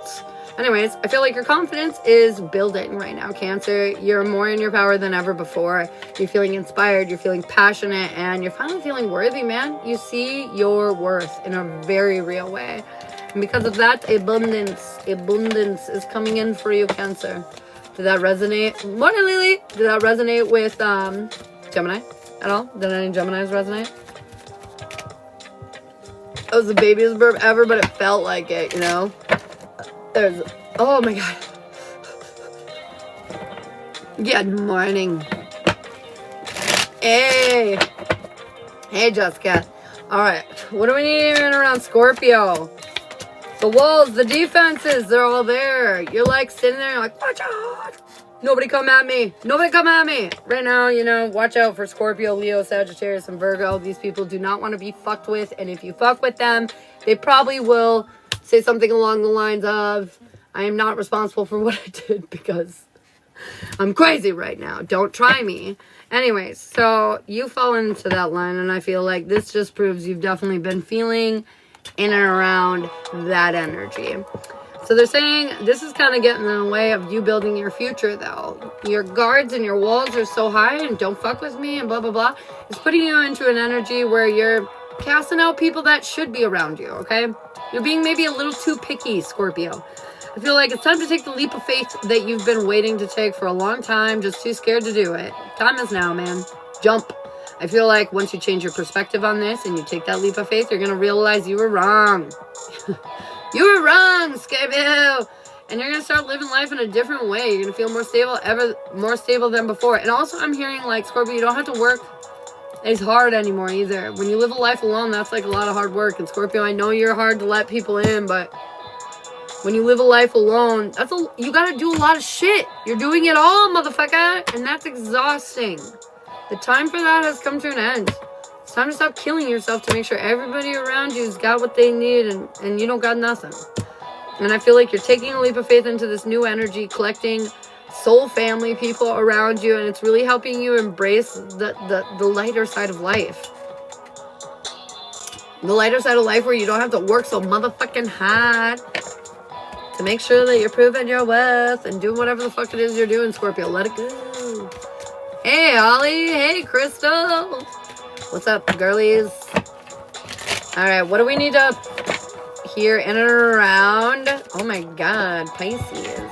Anyways, I feel like your confidence is building right now, Cancer. You're more in your power than ever before. You're feeling inspired, you're feeling passionate, and you're finally feeling worthy, man. You see your worth in a very real way. And because of that, abundance is coming in for you, Cancer. Did that resonate? Morning, Lily. Did that resonate with Gemini at all? Did any Geminis resonate? That was the babyest burp ever, but it felt like it, you know? Oh my god. Good morning. Hey, Jessica. Alright, what do we need in around Scorpio? The walls, the defenses, they're all there. You're like sitting there, you're like, watch out. Nobody come at me. Nobody come at me. Right now, you know, watch out for Scorpio, Leo, Sagittarius, and Virgo. These people do not want to be fucked with. And if you fuck with them, they probably will say something along the lines of, I am not responsible for what I did because I'm crazy right now. Don't try me. Anyways, so you fall into that line, and I feel like this just proves you've definitely been feeling in and around that energy. So they're saying this is kind of getting in the way of you building your future, though. Your guards and your walls are so high, and don't fuck with me, and blah, blah, blah. It's putting you into an energy where you're casting out people that should be around you, okay? You're being maybe a little too picky, Scorpio. I feel like it's time to take the leap of faith that you've been waiting to take for a long time, just too scared to do it. Time is now, man. Jump. I feel like once you change your perspective on this and you take that leap of faith, you're going to realize you were wrong. You were wrong, Scorpio. And you're going to start living life in a different way. You're going to feel more stable, ever more stable than before. And also I'm hearing like, Scorpio, you don't have to work as hard anymore either. When you live a life alone, that's like a lot of hard work. And Scorpio, I know you're hard to let people in, but when you live a life alone, you gotta do a lot of shit. You're doing it all, motherfucker. And that's exhausting. The time for that has come to an end. It's time to stop killing yourself to make sure everybody around you's got what they need and you don't got nothing. And I feel like you're taking a leap of faith into this new energy, collecting soul family people around you, and it's really helping you embrace the lighter side of life. The lighter side of life where you don't have to work so motherfucking hard to make sure that you're proving your worth and doing whatever the fuck it is you're doing, Scorpio. Let it go. Hey, Ollie. Hey, Crystal. What's up, girlies? All right, what do we need to hear in and around? Oh, my God. Pisces.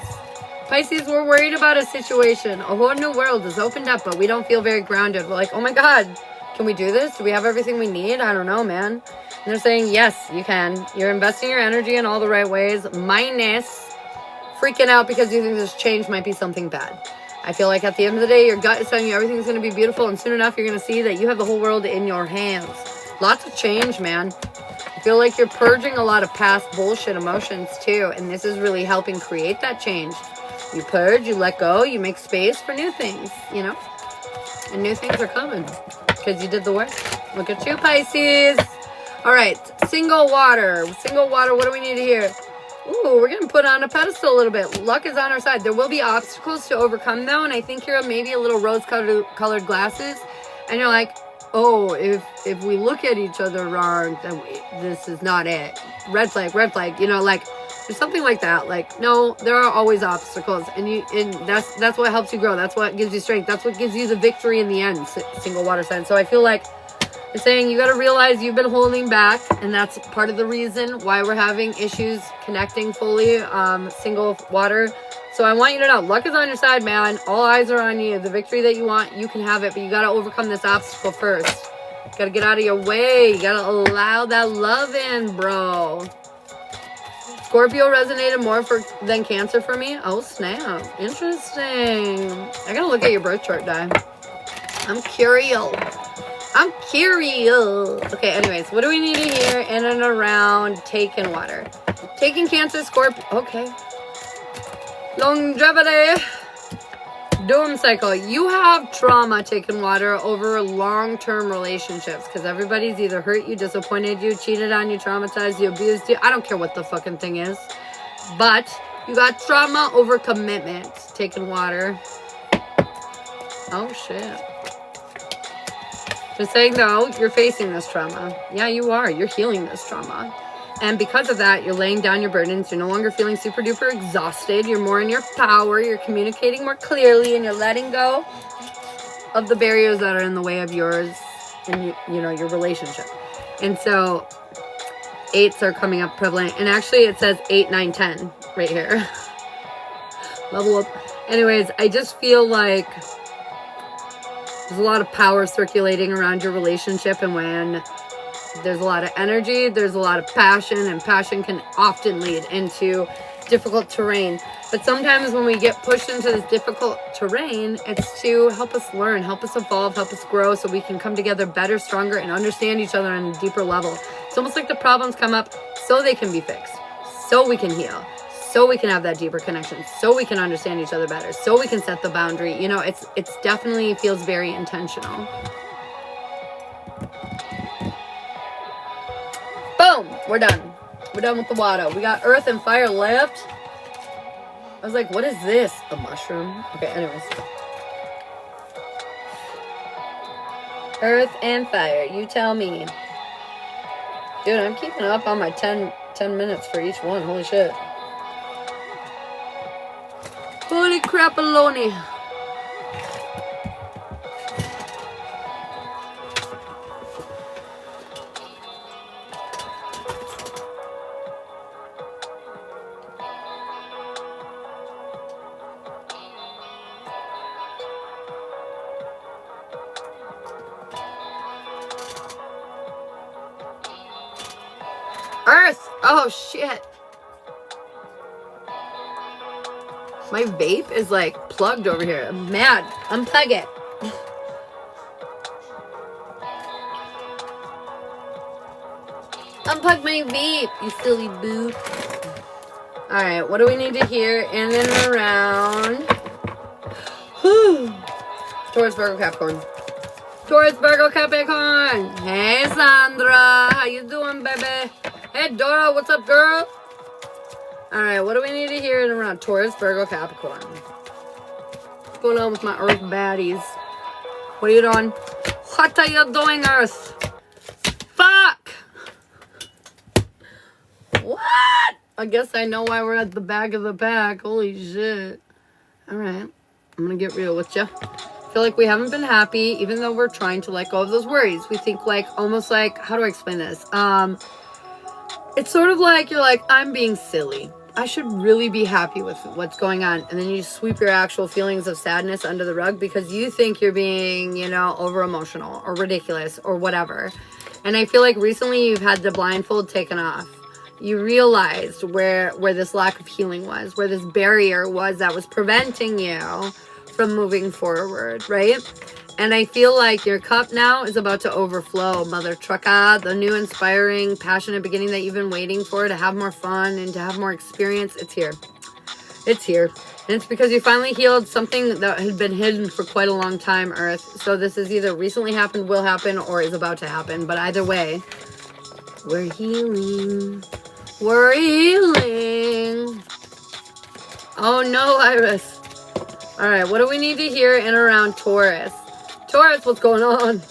Pisces, we're worried about a situation. A whole new world has opened up, but we don't feel very grounded. We're like, oh, my God. Can we do this? Do we have everything we need? I don't know, man. And they're saying, yes, you can. You're investing your energy in all the right ways, minus freaking out because you think this change might be something bad. I feel like at the end of the day, your gut is telling you everything's going to be beautiful, and soon enough, you're going to see that you have the whole world in your hands. Lots of change, man. I feel like you're purging a lot of past bullshit emotions, too, and this is really helping create that change. You purge, you let go, you make space for new things, you know? And new things are coming because you did the work. Look at you, Pisces. All right, single water. Single water, what do we need to hear? Ooh, we're getting put on a pedestal a little bit. Luck is on our side. There will be obstacles to overcome, though, and I think you're maybe a little rose-colored glasses, and you're like, oh, if we look at each other wrong, then this is not it. Red flag, you know, like, there's something like that. Like, no, there are always obstacles, and that's what helps you grow. That's what gives you strength. That's what gives you the victory in the end, single water sign. So I feel like they're saying you got to realize you've been holding back, and that's part of the reason why we're having issues connecting fully, single water. So I want you to know, luck is on your side, man. All eyes are on you. The victory that you want, you can have it, but you got to overcome this obstacle first. You got to get out of your way. You got to allow that love in, bro. Scorpio resonated more than Cancer for me. Oh, snap. Interesting. I got to look at your birth chart, Di. I'm curious. Okay, anyways, what do we need to hear in and around taking water? Taking Cancer, Scorpio. Okay. Longevity. Doom cycle. You have trauma taking water over long-term relationships because everybody's either hurt you, disappointed you, cheated on you, traumatized you, abused you. I don't care what the fucking thing is. But you got trauma over commitment taking water. Oh, shit. Just saying, though, you're facing this trauma. Yeah, you are. You're healing this trauma. And because of that, you're laying down your burdens. You're no longer feeling super duper exhausted. You're more in your power. You're communicating more clearly, and you're letting go of the barriers that are in the way of yours and, you know, your relationship. And so 8s are coming up prevalent. And actually, it says 8, 9, 10 right here. Level up. Anyways, I just feel like there's a lot of power circulating around your relationship, and when there's a lot of energy, there's a lot of passion, and passion can often lead into difficult terrain. But sometimes when we get pushed into this difficult terrain, it's to help us learn, help us evolve, help us grow so we can come together better, stronger, and understand each other on a deeper level. It's almost like the problems come up so they can be fixed, so we can heal, so we can have that deeper connection, so we can understand each other better, so we can set the boundary. You know, it's definitely feels very intentional. Boom! We're done. We're done with the water. We got earth and fire left. I was like, what is this? A mushroom? Okay, anyways. Earth and fire, you tell me. Dude, I'm keeping up on my 10 minutes for each one. Holy shit. Holy crapaloni. Earth! Oh, shit. My vape is like plugged over here. I'm mad. Unplug it. Unplug my vape, you silly boo. Alright, what do we need to hear in and around? Taurus, Virgo, Capricorn. Taurus, Virgo, Capricorn. Hey, Sandra. How you doing, baby? Hey, Dora. What's up, girl? All right, what do we need to hear in and around Taurus, Virgo, Capricorn? What's going on with my Earth baddies? What are you doing? What are you doing, Earth? Fuck! What? I guess I know why we're at the back of the pack. Holy shit. All right, I'm going to get real with you. I feel like we haven't been happy, even though we're trying to let go of those worries. We think like, almost like, how do I explain this? It's sort of like, you're like, I'm being silly. I should really be happy with what's going on. And then you sweep your actual feelings of sadness under the rug because you think you're being, you know, over emotional or ridiculous or whatever. And I feel like recently you've had the blindfold taken off. You realized where this lack of healing was, where this barrier was that was preventing you from moving forward, right? And I feel like your cup now is about to overflow, mother trucker. The new inspiring, passionate beginning that you've been waiting for, to have more fun and to have more experience, it's here. It's here. And it's because you finally healed something that had been hidden for quite a long time, Earth. So this is either recently happened, will happen, or is about to happen. But either way, we're healing. We're healing. Oh no, Iris. All right, what do we need to hear in around Taurus? Taurus, what's going on?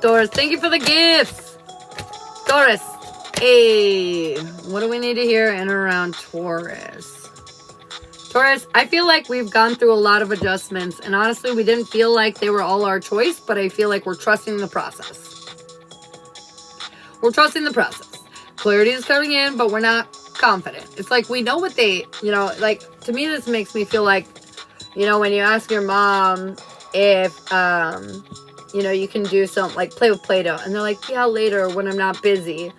Taurus, thank you for the gifts. Taurus, hey, what do we need to hear in around Taurus? Taurus, I feel like we've gone through a lot of adjustments, and honestly, we didn't feel like they were all our choice, but I feel like we're trusting the process. We're trusting the process. Clarity is coming in, but we're not confident. It's like we know what they, you know, like, to me this makes me feel like, you know, when you ask your mom if you know, you can do something like play with Play-Doh, and they're like, yeah, later when I'm not busy,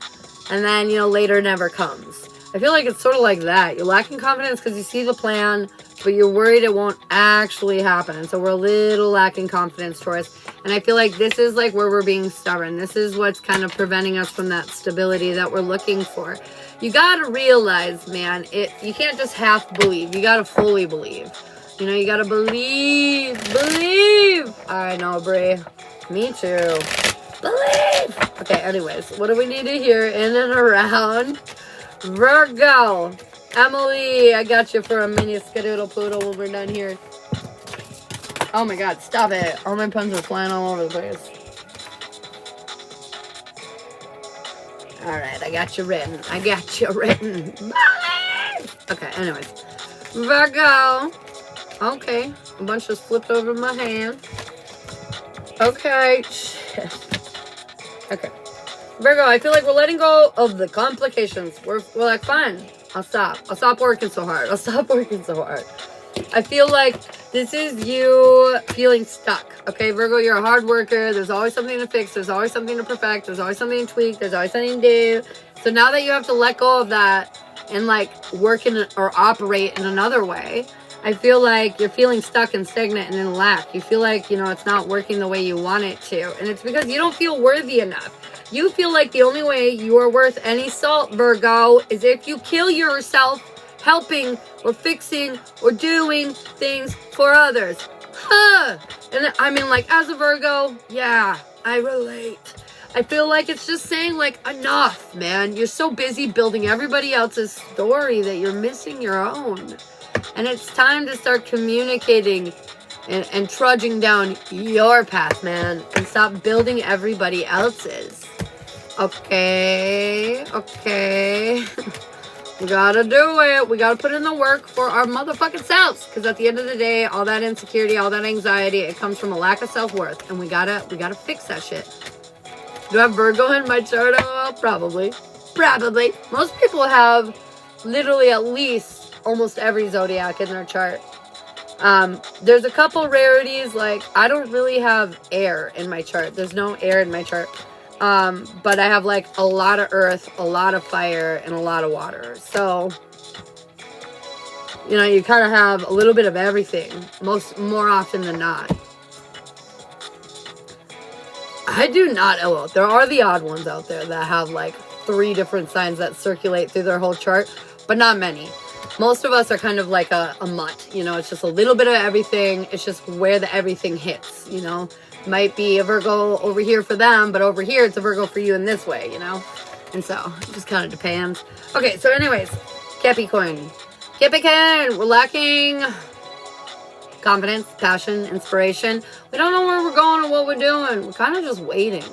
and then, you know, later never comes. I feel like it's sort of like that. You're lacking confidence because you see the plan, but you're worried it won't actually happen. And so we're a little lacking confidence, Taurus. And I feel like this is like where we're being stubborn. This is what's kind of preventing us from that stability that we're looking for. You gotta realize, man, you can't just half believe. You gotta fully believe. You know, you gotta believe. I know, Brie. Me too. Believe. Okay, anyways, what do we need to hear in and around Virgo? Emily, I got you for a mini skadoodle poodle when we're done here. Oh my god, stop it. All my puns are flying all over the place. Alright, I got you written. Okay, anyways. Virgo. Okay, a bunch just flipped over my hand. Okay, shit. Okay. Virgo, I feel like we're letting go of the complications. We're like, fine. I'll stop working so hard. I feel like this is you feeling stuck. Okay, Virgo, you're a hard worker. There's always something to fix. There's always something to perfect. There's always something to tweak. There's always something to do. So now that you have to let go of that and like work in or operate in another way, I feel like you're feeling stuck and stagnant and in lack. You feel like, you know, it's not working the way you want it to. And it's because you don't feel worthy enough. You feel like the only way you are worth any salt, Virgo, is if you kill yourself helping or fixing or doing things for others. Huh. And I mean, like, as a Virgo, yeah, I relate. I feel like it's just saying, like, enough, man. You're so busy building everybody else's story that you're missing your own. And it's time to start communicating and trudging down your path, man. And stop building everybody else's. Okay. We gotta do it. We gotta put in the work for our motherfucking selves. Because at the end of the day, all that insecurity, all that anxiety, it comes from a lack of self-worth. And we gotta fix that shit. Do I have Virgo in my chart? Oh, probably. Most people have literally at least almost every zodiac in their chart. There's a couple rarities, like I don't really have air in my chart. There's no air in my chart. But I have like a lot of earth, a lot of fire, and a lot of water. So, you know, you kind of have a little bit of everything, more often than not. I do not, well, there are the odd ones out there that have like 3 different signs that circulate through their whole chart, but not many. Most of us are kind of like a mutt, you know, it's just a little bit of everything. It's just where the everything hits, you know. Might be a Virgo over here for them, but over here it's a Virgo for you in this way, you know. And so it just kind of depends. Okay, so anyways, Capricorn, we're lacking confidence, passion, inspiration. We don't know where we're going or what we're doing. We're kind of just waiting.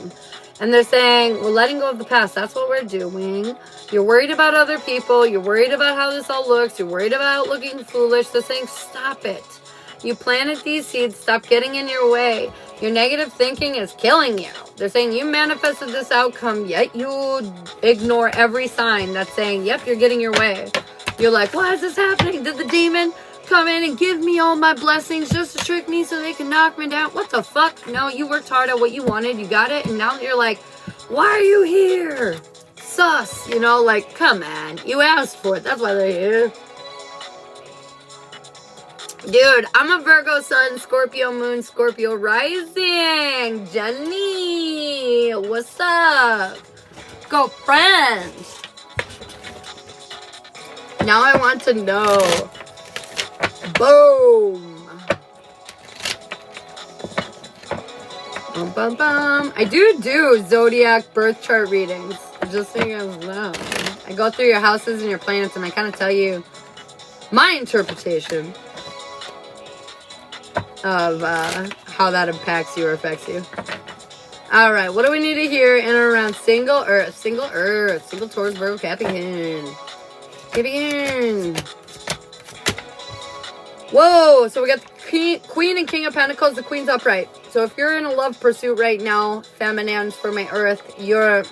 And they're saying, we're letting go of the past. That's what we're doing. You're worried about other people. You're worried about how this all looks. You're worried about looking foolish. They're saying, stop it. You planted these seeds. Stop getting in your way. Your negative thinking is killing you. They're saying you manifested this outcome, yet you ignore every sign that's saying, yep, you're getting your way. You're like, why is this happening? Did the demon come in and give me all my blessings just to trick me so they can knock me down? What the fuck? No, you worked hard at what you wanted. You got it. And now you're like, why are you here? Sus. You know, like, come on. You asked for it. That's why they're here. Dude, I'm a Virgo sun, Scorpio moon, Scorpio rising. Jenny, what's up? Go friends. Now I want to know. Boom. Bum, bum, bum. I do Zodiac birth chart readings. Just so you guys know. I go through your houses and your planets and I kind of tell you my interpretation of how that impacts you or affects you. All right, what do we need to hear in and around single Earth, single Taurus, Virgo, Capricorn. Whoa, so we got the Queen and King of Pentacles. The Queen's upright. So if you're in a love pursuit right now, feminines for my Earth, you're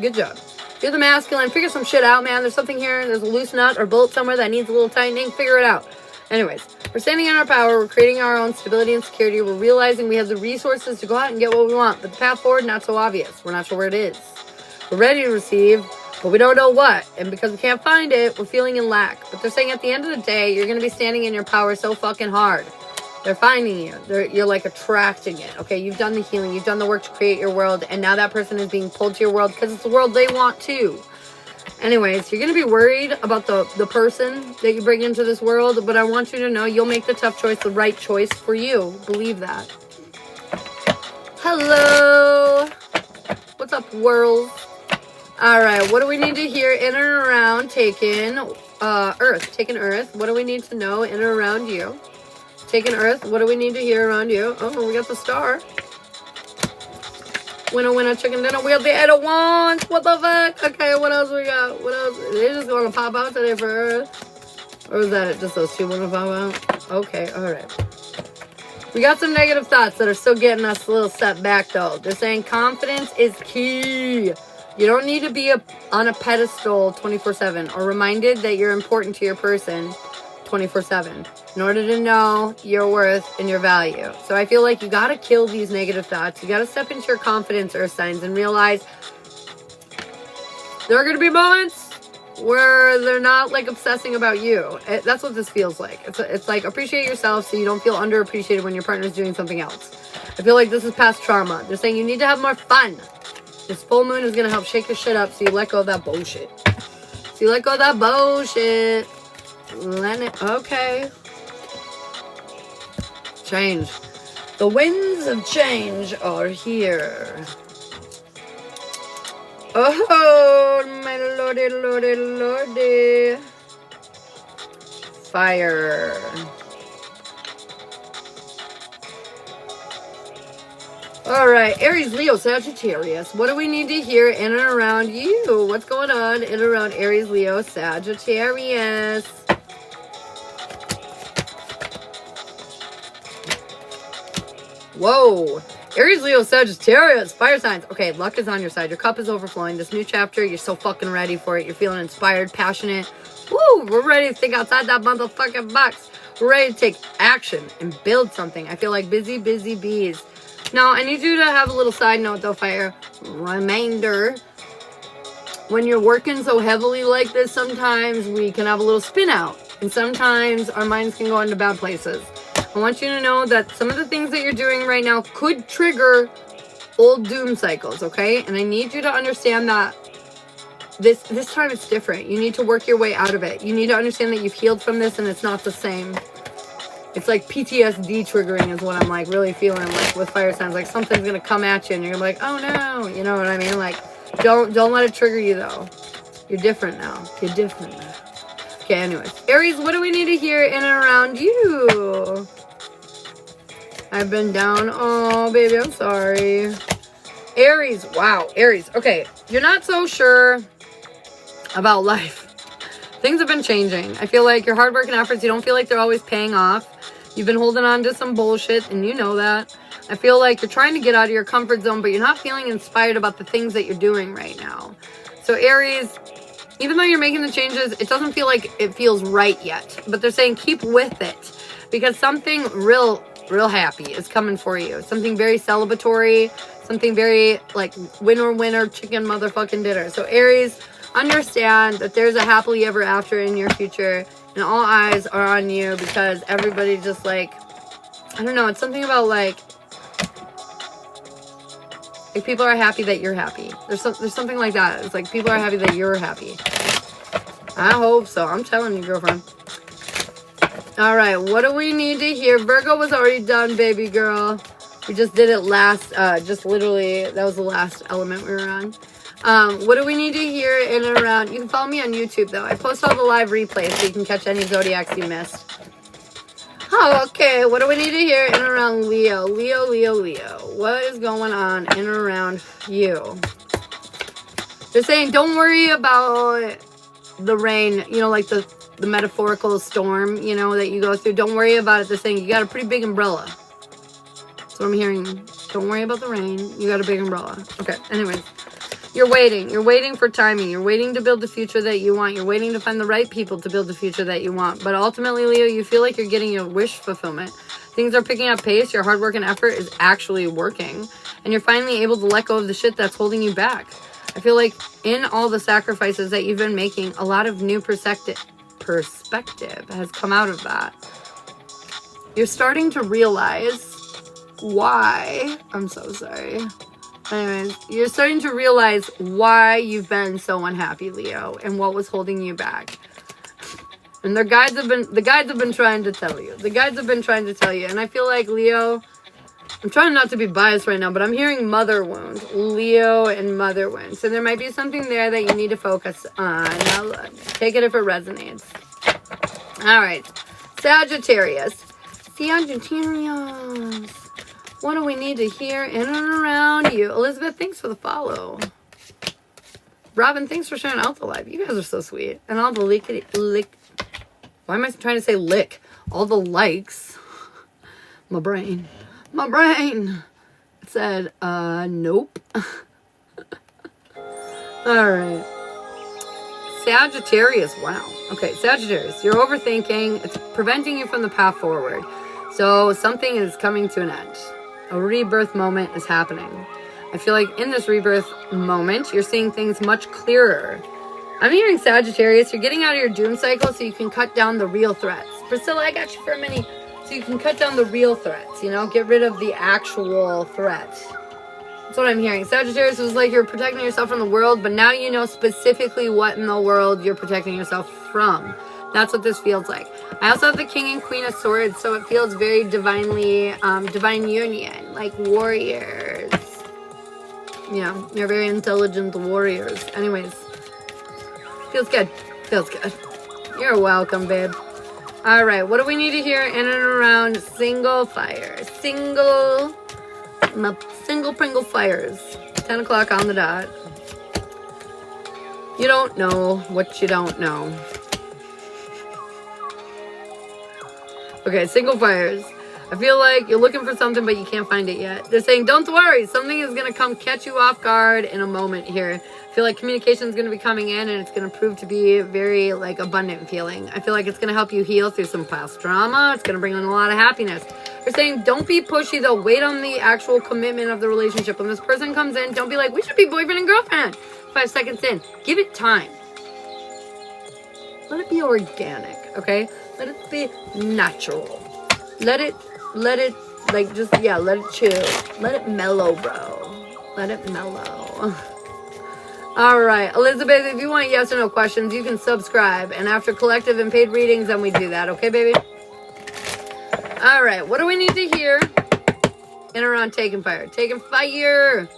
good job. You're the masculine. Figure some shit out, man. There's something here. There's a loose nut or bolt somewhere that needs a little tightening. Figure it out. Anyways, we're standing in our power. We're creating our own stability and security. We're realizing we have the resources to go out and get what we want. But the path forward, not so obvious. We're not sure where it is. We're ready to receive, but we don't know what. And because we can't find it, we're feeling in lack. But they're saying at the end of the day, you're going to be standing in your power so fucking hard. They're finding you. You're like attracting it. Okay, you've done the healing. You've done the work to create your world. And now that person is being pulled to your world because it's the world they want too. Anyways, you're going to be worried about the person that you bring into this world, but I want you to know you'll make the tough choice, the right choice for you. Believe that. Hello. What's up, world? All right, what do we need to hear in and around Taken Earth? Taken Earth, what do we need to know in and around you? Taken Earth, what do we need to hear around you? Oh, we got the star. Winner, chicken dinner. We got the 8 of Wands. What the fuck? Okay, what else we got? What else? They just going to pop out today for Earth? Or was that just those two want to pop out? Okay, alright. We got some negative thoughts that are still getting us a little set back, though. They're saying confidence is key. You don't need to be on a pedestal 24/7 or reminded that you're important to your person 24/7 in order to know your worth and your value. So I feel like you got to kill these negative thoughts. You got to step into your confidence, Earth signs, and realize there are going to be moments where they're not like obsessing about you. That's what this feels like. It's like appreciate yourself so you don't feel underappreciated when your partner's doing something else. I feel like this is past trauma. They're saying you need to have more fun. This full moon is going to help shake your shit up so you let go of that bullshit. Okay. Change. The winds of change are here. Oh, my lordy, lordy, lordy. Fire. All right, Aries, Leo, Sagittarius. What do we need to hear in and around you? What's going on in and around Aries, Leo, Sagittarius? Whoa. Aries, Leo, Sagittarius, fire signs. Okay, luck is on your side. Your cup is overflowing. This new chapter, you're so fucking ready for it. You're feeling inspired, passionate. Woo, we're ready to think outside that motherfucking box. We're ready to take action and build something. I feel like busy, busy bees. Now, I need you to have a little side note, though, fire. Reminder. When you're working so heavily like this, sometimes we can have a little spin out. And sometimes our minds can go into bad places. I want you to know that some of the things that you're doing right now could trigger old doom cycles, okay? And I need you to understand that this time it's different. You need to work your way out of it. You need to understand that you've healed from this and it's not the same. It's like PTSD triggering is what I'm like really feeling like with fire signs. Like something's gonna come at you and you're like, oh no, you know what I mean? Like, don't let it trigger you though. You're different now. You're different now. Okay, anyways. Aries, what do we need to hear in and around you? I've been down. Oh, baby, I'm sorry. Aries, wow, Aries. Okay, you're not so sure about life. Things have been changing. I feel like your hard work and efforts, you don't feel like they're always paying off. You've been holding on to some bullshit, and you know that. I feel like you're trying to get out of your comfort zone, but you're not feeling inspired about the things that you're doing right now. So Aries, even though you're making the changes, it doesn't feel like it feels right yet. But they're saying keep with it, because something real happy is coming for you. Something very celebratory, something very like winner chicken motherfucking dinner. So Aries, understand that there's a happily ever after in your future, and all eyes are on you because everybody just like, I don't know, it's something about like people are happy that you're happy. There's something like that. It's like people are happy that you're happy. I hope so. I'm telling you, girlfriend. All right, what do we need to hear? Virgo was already done, baby girl. We just did it last, just literally, that was the last element we were on. What do we need to hear in and around? You can follow me on YouTube, though. I post all the live replays so you can catch any Zodiacs you missed. Oh, okay. What do we need to hear in and around Leo? Leo. What is going on in and around you? They're saying don't worry about the rain, you know, like the metaphorical storm, you know, that you go through. Don't worry about it. They're saying you got a pretty big umbrella. That's what I'm hearing. Don't worry about the rain. You got a big umbrella. Okay, anyways. You're waiting. You're waiting for timing. You're waiting to build the future that you want. You're waiting to find the right people to build the future that you want. But ultimately, Leo, you feel like you're getting your wish fulfillment. Things are picking up pace. Your hard work and effort is actually working. And you're finally able to let go of the shit that's holding you back. I feel like in all the sacrifices that you've been making, a lot of new perspective has come out of that. You're starting to realize why. I'm so sorry. Anyways, you're starting to realize why you've been so unhappy, Leo, and what was holding you back. And the guides have been trying to tell you. The guides have been trying to tell you. And I feel like, Leo, I'm trying not to be biased right now, but I'm hearing mother wound. Leo and mother wound. So there might be something there that you need to focus on. Now, take it if it resonates. All right. Sagittarius. What do we need to hear in and around you? Elizabeth, thanks for the follow. Robin, thanks for sharing out the live. You guys are so sweet. And all the lick. Why am I trying to say lick? All the likes. My brain. It said, nope. All right. Sagittarius, wow. Okay, Sagittarius, you're overthinking. It's preventing you from the path forward. So something is coming to an end. A rebirth moment is happening. I feel like in this rebirth moment, you're seeing things much clearer. I'm hearing Sagittarius, you're getting out of your doom cycle so you can cut down the real threats. Priscilla, I got you for a minute. So you can cut down the real threats, you know, get rid of the actual threats. That's what I'm hearing. Sagittarius was like you're protecting yourself from the world, but now you know specifically what in the world you're protecting yourself from. That's what this feels like. I also have the King and Queen of Swords, so it feels very divinely, divine union, like warriors. Yeah, you're very intelligent warriors. Anyways, feels good. Feels good. You're welcome, babe. All right, what do we need to hear in and around single fire? Single Pringle fires. 10 o'clock on the dot. You don't know what you don't know. Okay, single fires. I feel like you're looking for something, but you can't find it yet. They're saying, don't worry. Something is going to come catch you off guard in a moment here. I feel like communication is going to be coming in, and it's going to prove to be very, like, abundant feeling. I feel like it's going to help you heal through some past drama. It's going to bring in a lot of happiness. They're saying, don't be pushy, though. Wait on the actual commitment of the relationship. When this person comes in, don't be like, we should be boyfriend and girlfriend. 5 seconds in. Give it time. Let it be organic, okay? Let it be natural. Let it, like, just, yeah, let it chill. Let it mellow, bro. Let it mellow. All right, Elizabeth, if you want yes or no questions, you can subscribe. And after collective and paid readings, then we do that. Okay, baby? All right, what do we need to hear in around Taking Fire? Taking Fire.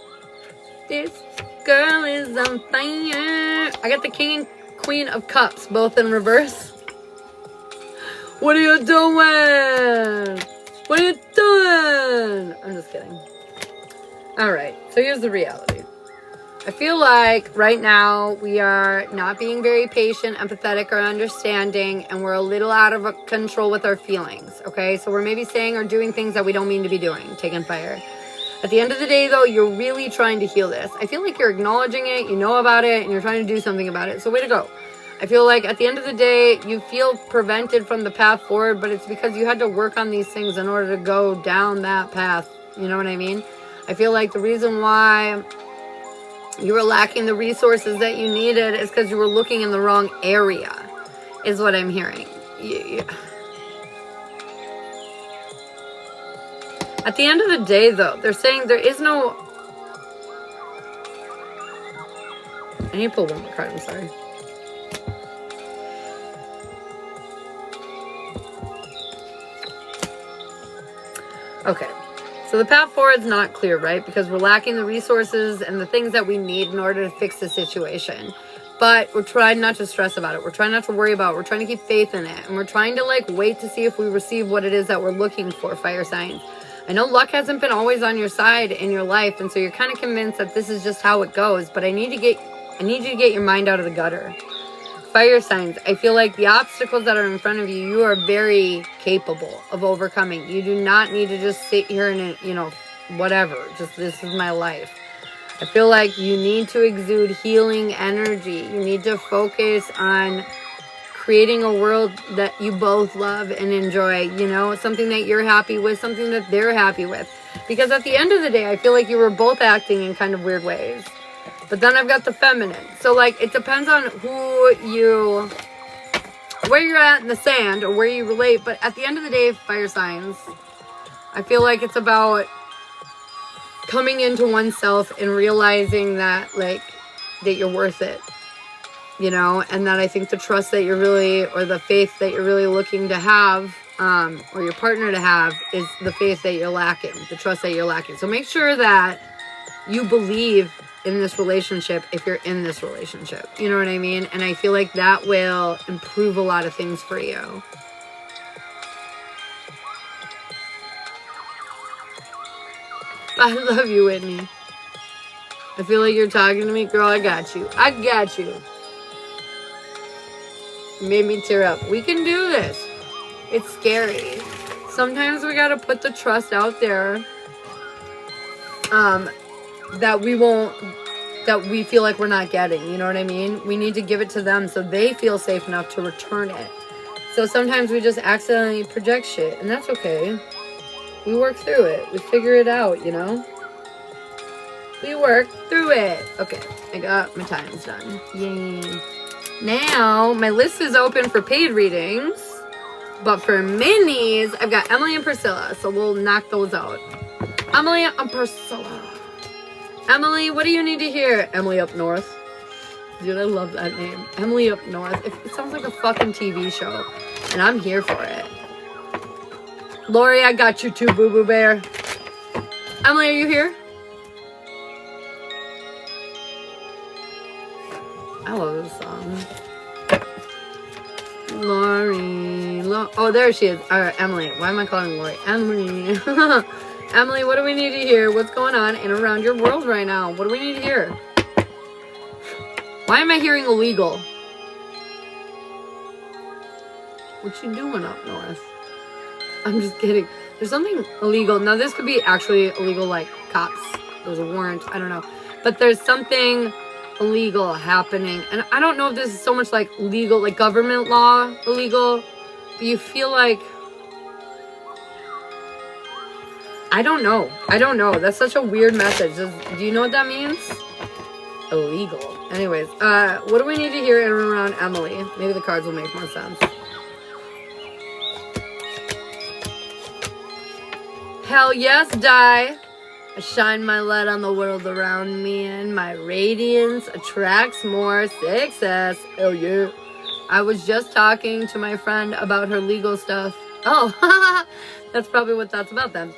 This girl is on fire. I got the King and Queen of Cups, both in reverse. What are you doing? What are you doing? I'm just kidding. All right, so here's the reality. I feel like right now we are not being very patient, empathetic, or understanding, and we're a little out of control with our feelings, okay? So we're maybe saying or doing things that we don't mean to be doing, taking fire. At the end of the day, though, you're really trying to heal this. I feel like you're acknowledging it, you know about it, and you're trying to do something about it. So way to go. I feel like at the end of the day, you feel prevented from the path forward, but it's because you had to work on these things in order to go down that path. You know what I mean? I feel like the reason why you were lacking the resources that you needed is because you were looking in the wrong area, is what I'm hearing. At the end of the day, though, they're saying there is no... I need to pull one more card, I'm sorry. Okay, so the path forward is not clear, right? Because we're lacking the resources and the things that we need in order to fix the situation. But we're trying not to stress about it. We're trying not to worry about it. We're trying to keep faith in it. And we're trying to, like, wait to see if we receive what it is that we're looking for, fire signs. I know luck hasn't been always on your side in your life, and so you're kind of convinced that this is just how it goes. But I need you to get your mind out of the gutter. Fire signs, I feel like the obstacles that are in front of you, you are very capable of overcoming. You do not need to just sit here and, you know, whatever. Just, this is my life. I feel like you need to exude healing energy. You need to focus on creating a world that you both love and enjoy, you know, something that you're happy with, something that they're happy with. Because at the end of the day, I feel like you were both acting in kind of weird ways. But then I've got the feminine. So, like, it depends on where you're at in the sand or where you relate. But at the end of the day, fire signs, I feel like it's about coming into oneself and realizing that, like, that you're worth it, you know? And that I think the trust that you're really, or the faith that you're really looking to have, or your partner to have, is the faith that you're lacking, the trust that you're lacking. So make sure that you believe in this relationship if you're in this relationship. You know what I mean? And I feel like that will improve a lot of things for you. I love you, Whitney. I feel like you're talking to me. Girl, I got you. I got you. You made me tear up. We can do this. It's scary. Sometimes we gotta put the trust out there. That we feel like we're not getting, you know what I mean? We need to give it to them so they feel safe enough to return it. So sometimes we just accidentally project shit, and that's okay. We work through it. We figure it out, you know? We work through it. Okay, I got my times done. Yay. Now, my list is open for paid readings, but for minis, I've got Emily and Priscilla, so we'll knock those out. Emily and Priscilla. Emily, what do you need to hear? Emily Up North. Dude, I love that name. Emily Up North. It sounds like a fucking TV show. And I'm here for it. Lori, I got you too, Boo Boo Bear. Emily, are you here? love this song. Lori. Oh, there she is. Emily. Why am I calling Lori? Emily. Emily, what do we need to hear? What's going on in around your world right now? What do we need to hear? Why am I hearing illegal? What you doing up north? I'm just kidding. There's something illegal. Now, this could be actually illegal, like cops. There's a warrant. I don't know. But there's something illegal happening. And I don't know if this is so much like legal, like government law illegal. But you feel like... I don't know. I don't know. That's such a weird message. Do you know what that means? Illegal. Anyways, what do we need to hear in and around Emily? Maybe the cards will make more sense. Hell yes, die. I shine my light on the world around me, and my radiance attracts more success. Hell yeah. I was just talking to my friend about her legal stuff. Oh, that's probably what that's about then.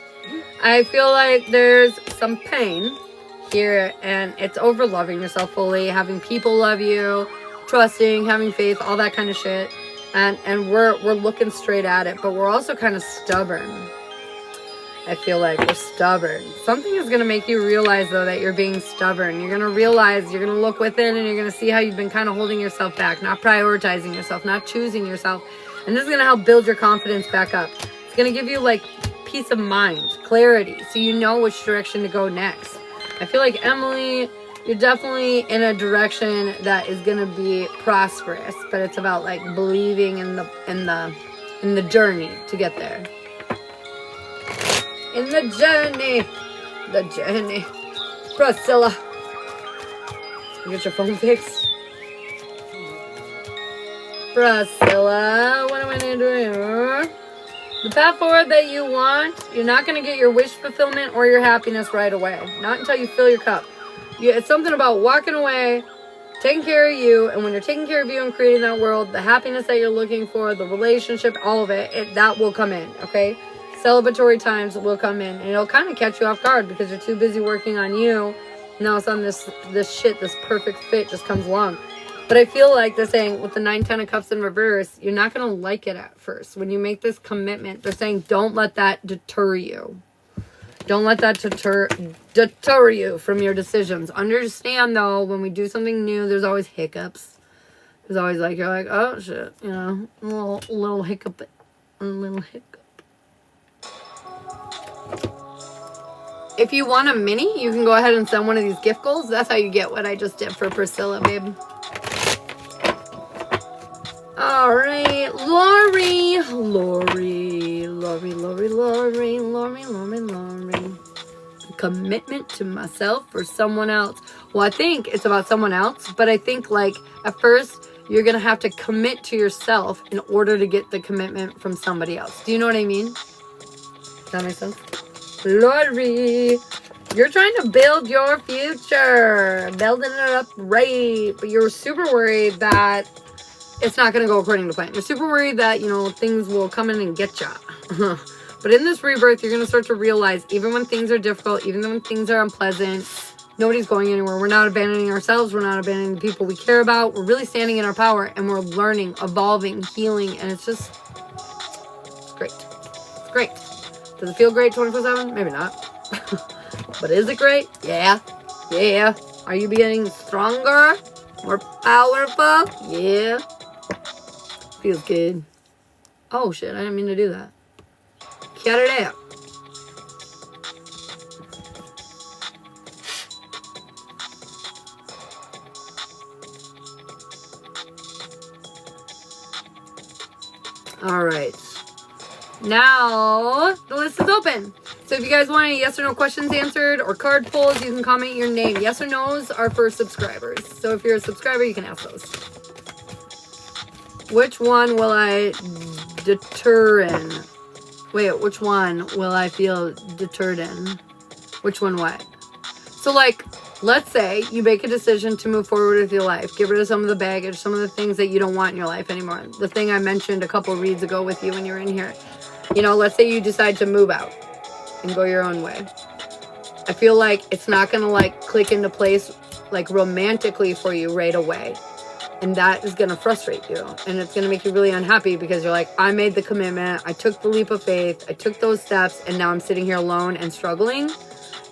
I feel like there's some pain here, and it's over loving yourself fully, having people love you, trusting, having faith, all that kind of shit. And we're looking straight at it, but we're also kind of stubborn. I feel like we're stubborn. Something is going to make you realize, though, that you're being stubborn. You're going to realize, you're going to look within, and you're going to see how you've been kind of holding yourself back, not prioritizing yourself, not choosing yourself. And this is going to help build your confidence back up. It's going to give you, like, peace of mind, clarity, so you know which direction to go next. I feel like, Emily, you're definitely in a direction that is going to be prosperous, but it's about, like, believing in the journey to get there. In the journey, Priscilla. You get your phone fixed? Priscilla, what do I need to do here? The path forward that you want, you're not going to get your wish fulfillment or your happiness right away. Not until you fill your cup. It's something about walking away, taking care of you, and when you're taking care of you and creating that world, the happiness that you're looking for, the relationship, all of it, that will come in, okay? Celebratory times will come in, and it'll kind of catch you off guard because you're too busy working on you. Now it's on this shit, this perfect fit just comes along. But I feel like they're saying with the 9-10 of cups in reverse, you're not going to like it at first. When you make this commitment, they're saying don't let that deter you. Don't let that deter you from your decisions. Understand, though, when we do something new, there's always hiccups. There's always like, you're like, oh shit, you know, a little hiccup. If you want a mini, you can go ahead and send one of these gift goals. That's how you get what I just did for Priscilla, babe. All right, Lori. Commitment to myself or someone else. Well, I think it's about someone else, but I think, like, at first, you're going to have to commit to yourself in order to get the commitment from somebody else. Do you know what I mean? Does that make sense? Lori, you're trying to build your future, building it up right, but you're super worried that it's not going to go according to plan. You're super worried that, you know, things will come in and get you. But in this rebirth, you're going to start to realize, even when things are difficult, even when things are unpleasant, nobody's going anywhere. We're not abandoning ourselves. We're not abandoning the people we care about. We're really standing in our power, and we're learning, evolving, healing, and it's just, it's great. It's great. Does it feel great 24/7? Maybe not. But is it great? Yeah. Yeah. Are you getting stronger? More powerful? Yeah. Feels good. Oh, shit. I didn't mean to do that. Cut it out. All right. Now, the list is open. So if you guys want any yes or no questions answered or card pulls, you can comment your name. Yes or no's are for subscribers. So if you're a subscriber, you can ask those. Which one will I deter in? Wait, which one will I feel deterred in? Which one what? So, like, let's say you make a decision to move forward with your life. Get rid of some of the baggage, some of the things that you don't want in your life anymore. The thing I mentioned a couple reads ago with you when you were in here. You know, let's say you decide to move out and go your own way. I feel like it's not going to, like, click into place, like, romantically for you right away. And that is going to frustrate you. And it's going to make you really unhappy because you're like, I made the commitment. I took the leap of faith. I took those steps. And now I'm sitting here alone and struggling,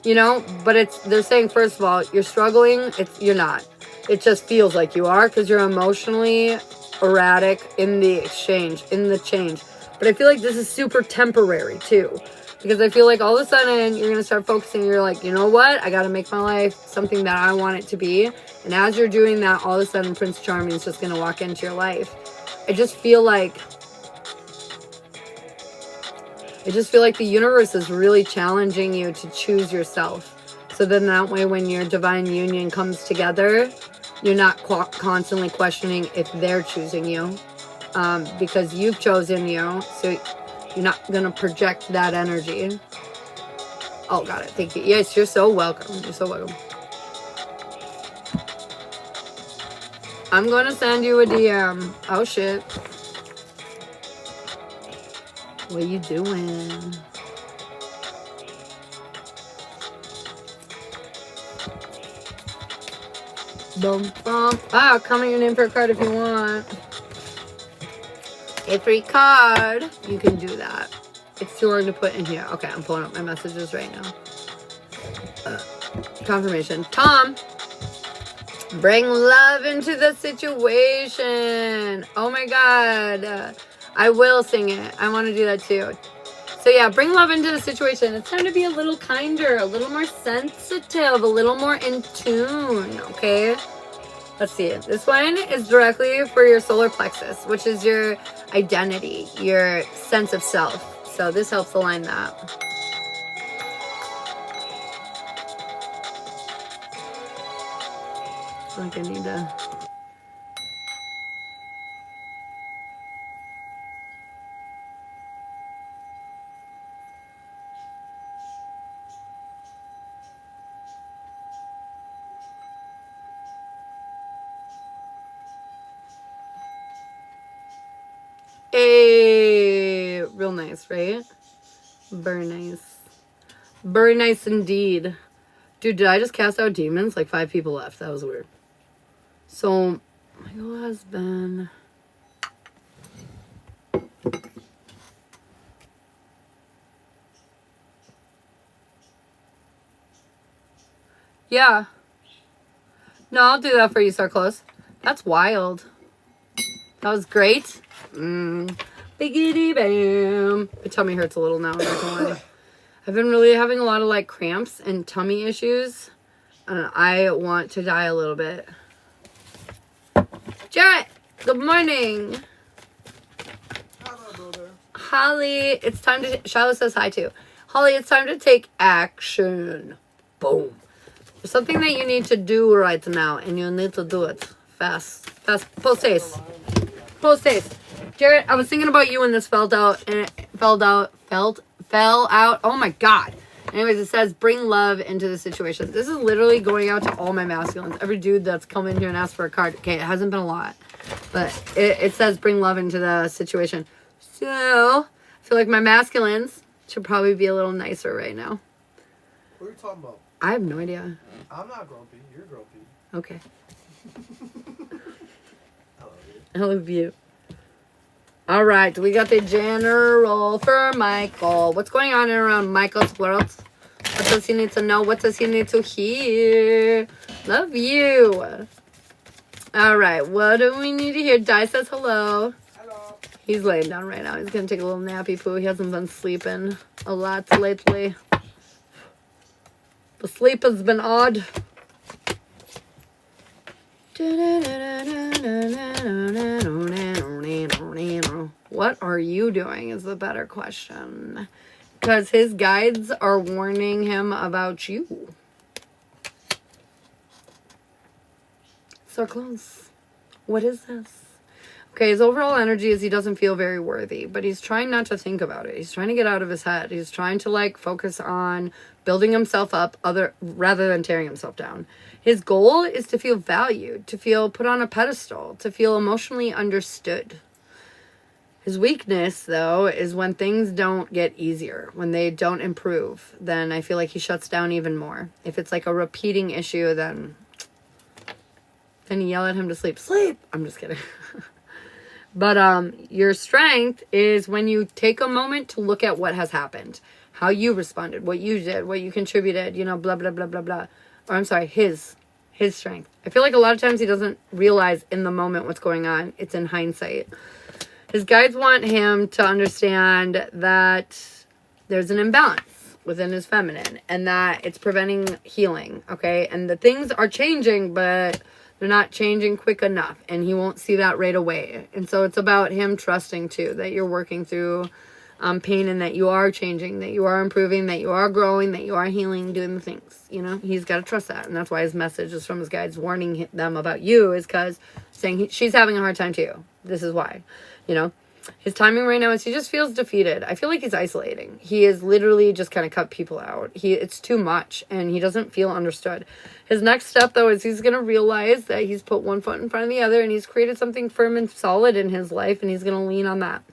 you know. But they're saying, first of all, you're struggling. You're not. It just feels like you are because you're emotionally erratic in the change. But I feel like this is super temporary too. Because I feel like all of a sudden you're going to start focusing. You're like, you know what? I got to make my life something that I want it to be. And as you're doing that, all of a sudden Prince Charming is just going to walk into your life. I just feel like the universe is really challenging you to choose yourself. So then that way when your divine union comes together, you're not constantly questioning if they're choosing you. Because you've chosen you. So you're not going to project that energy. Oh, got it. Thank you. Yes, you're so welcome. You're so welcome. I'm going to send you a DM. Oh, shit. What are you doing? Bum, bum. Ah, comment your name for a card if you want. A free card. You can do that. It's too hard to put in here. Okay, I'm pulling up my messages right now. Confirmation. Tom, bring love into the situation. Oh my God. I will sing it. I want to do that too. So yeah, bring love into the situation. It's time to be a little kinder, a little more sensitive, a little more in tune, okay? Let's see it. This one is directly for your solar plexus, which is your identity, your sense of self. So this helps align that. Like I need to... Hey, real nice, right? Very nice. Very nice indeed. Dude, did I just cast out demons? Like 5 people left. That was weird. So, my husband... Yeah. No, I'll do that for you, Star Close. That's wild. That was great. Biggity bam. My tummy hurts a little now. I've been really having a lot of like cramps and tummy issues. And I want to die a little bit. Jarrett, good morning. Hello, brother. Holly, it's time to... Charlotte says hi too. Holly, it's time to take action. Boom. There's something that you need to do right now, and you need to do it fast. Fast. Post haste. Post haste. Jarrett, I was thinking about you when this fell out, and it fell out. Oh my God. Anyways, it says bring love into the situation. This is literally going out to all my masculines. Every dude that's come in here and asked for a card. Okay, it hasn't been a lot, but it says bring love into the situation. So I feel like my masculines should probably be a little nicer right now. What are you talking about? I have no idea. I'm not grumpy. You're grumpy. Okay. I love you. I love you. All right, we got the general for Michael. What's going on around Michael's world? What does he need to know? What does he need to hear? Love you. All right, what do we need to hear? Di says hello. Hello. He's laying down right now. He's going to take a little nappy poo. He hasn't been sleeping a lot lately. The sleep has been odd. What are you doing is the better question. Because his guides are warning him about you. So close. What is this? Okay, his overall energy is he doesn't feel very worthy, but he's trying not to think about it. He's trying to get out of his head. He's trying to like focus on building himself up rather than tearing himself down. His goal is to feel valued, to feel put on a pedestal, to feel emotionally understood. His weakness, though, is when things don't get easier, when they don't improve, then I feel like he shuts down even more. If it's like a repeating issue, then Then you yell at him to sleep. Sleep! I'm just kidding. But your strength is when you take a moment to look at what has happened. How you responded. What you did. What you contributed. You know, blah, blah, blah, blah, blah. Or I'm sorry, his strength. I feel like a lot of times he doesn't realize in the moment what's going on. It's in hindsight. His guides want him to understand that there's an imbalance within his feminine and that it's preventing healing, okay? And the things are changing, but they're not changing quick enough, and he won't see that right away. And so it's about him trusting, too, that you're working through pain and that you are changing, that you are improving, that you are growing, that you are healing, doing the things, you know? He's got to trust that, and that's why his message is from his guides warning them about you is because saying she's having a hard time, too. This is why, you know? His timing right now is he just feels defeated. I feel like he's isolating. He is literally just kind of cut people out. It's too much, and he doesn't feel understood. His next step, though, is he's going to realize that he's put one foot in front of the other, and he's created something firm and solid in his life, and he's going to lean on that.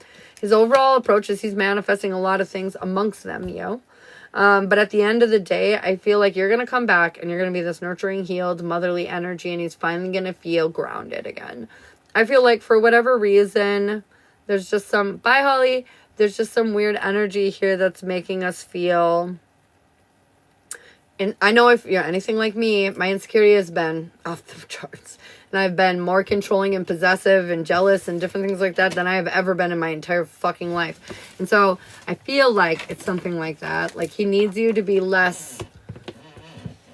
His overall approach is he's manifesting a lot of things amongst them, but at the end of the day, I feel like you're going to come back, and you're going to be this nurturing, healed, motherly energy, and he's finally going to feel grounded again. I feel like for whatever reason, there's just some, bye Holly, there's just some weird energy here that's making us feel, and I know if you're anything like me, my insecurity has been off the charts, and I've been more controlling and possessive and jealous and different things like that than I have ever been in my entire fucking life. And so I feel like it's something like that. Like he needs you to be less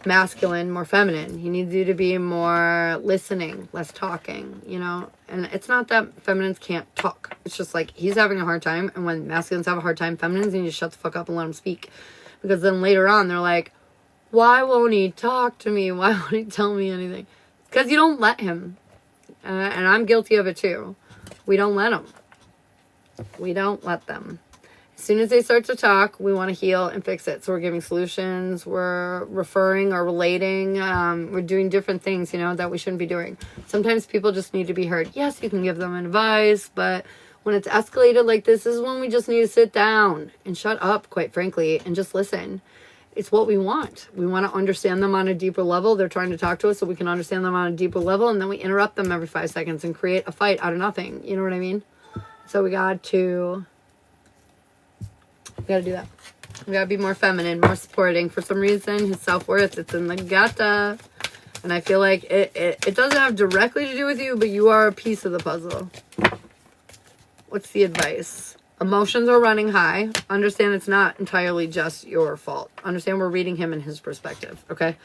masculine, more feminine. He needs you to be more listening, less talking, you know? And it's not that feminines can't talk. It's just like he's having a hard time. And when masculines have a hard time, feminines need to shut the fuck up and let him speak. Because then later on, they're like, why won't he talk to me? Why won't he tell me anything? Because you don't let him. And I'm guilty of it too. We don't let him. We don't let them. As soon as they start to talk, we want to heal and fix it. So we're giving solutions, we're referring or relating, we're doing different things, you know, that we shouldn't be doing. Sometimes people just need to be heard. Yes, you can give them advice, but when it's escalated like this is when we just need to sit down and shut up, quite frankly, and just listen. It's what we want. We want to understand them on a deeper level. They're trying to talk to us so we can understand them on a deeper level, and then we interrupt them every 5 seconds and create a fight out of nothing. You know what I mean? So we got to do that. We gotta be more feminine, more supporting. For some reason, his self-worth, it's in the gata. And I feel like it doesn't have directly to do with you, but you are a piece of the puzzle. What's the advice? Emotions are running high. Understand it's not entirely just your fault. Understand we're reading him in his perspective, okay?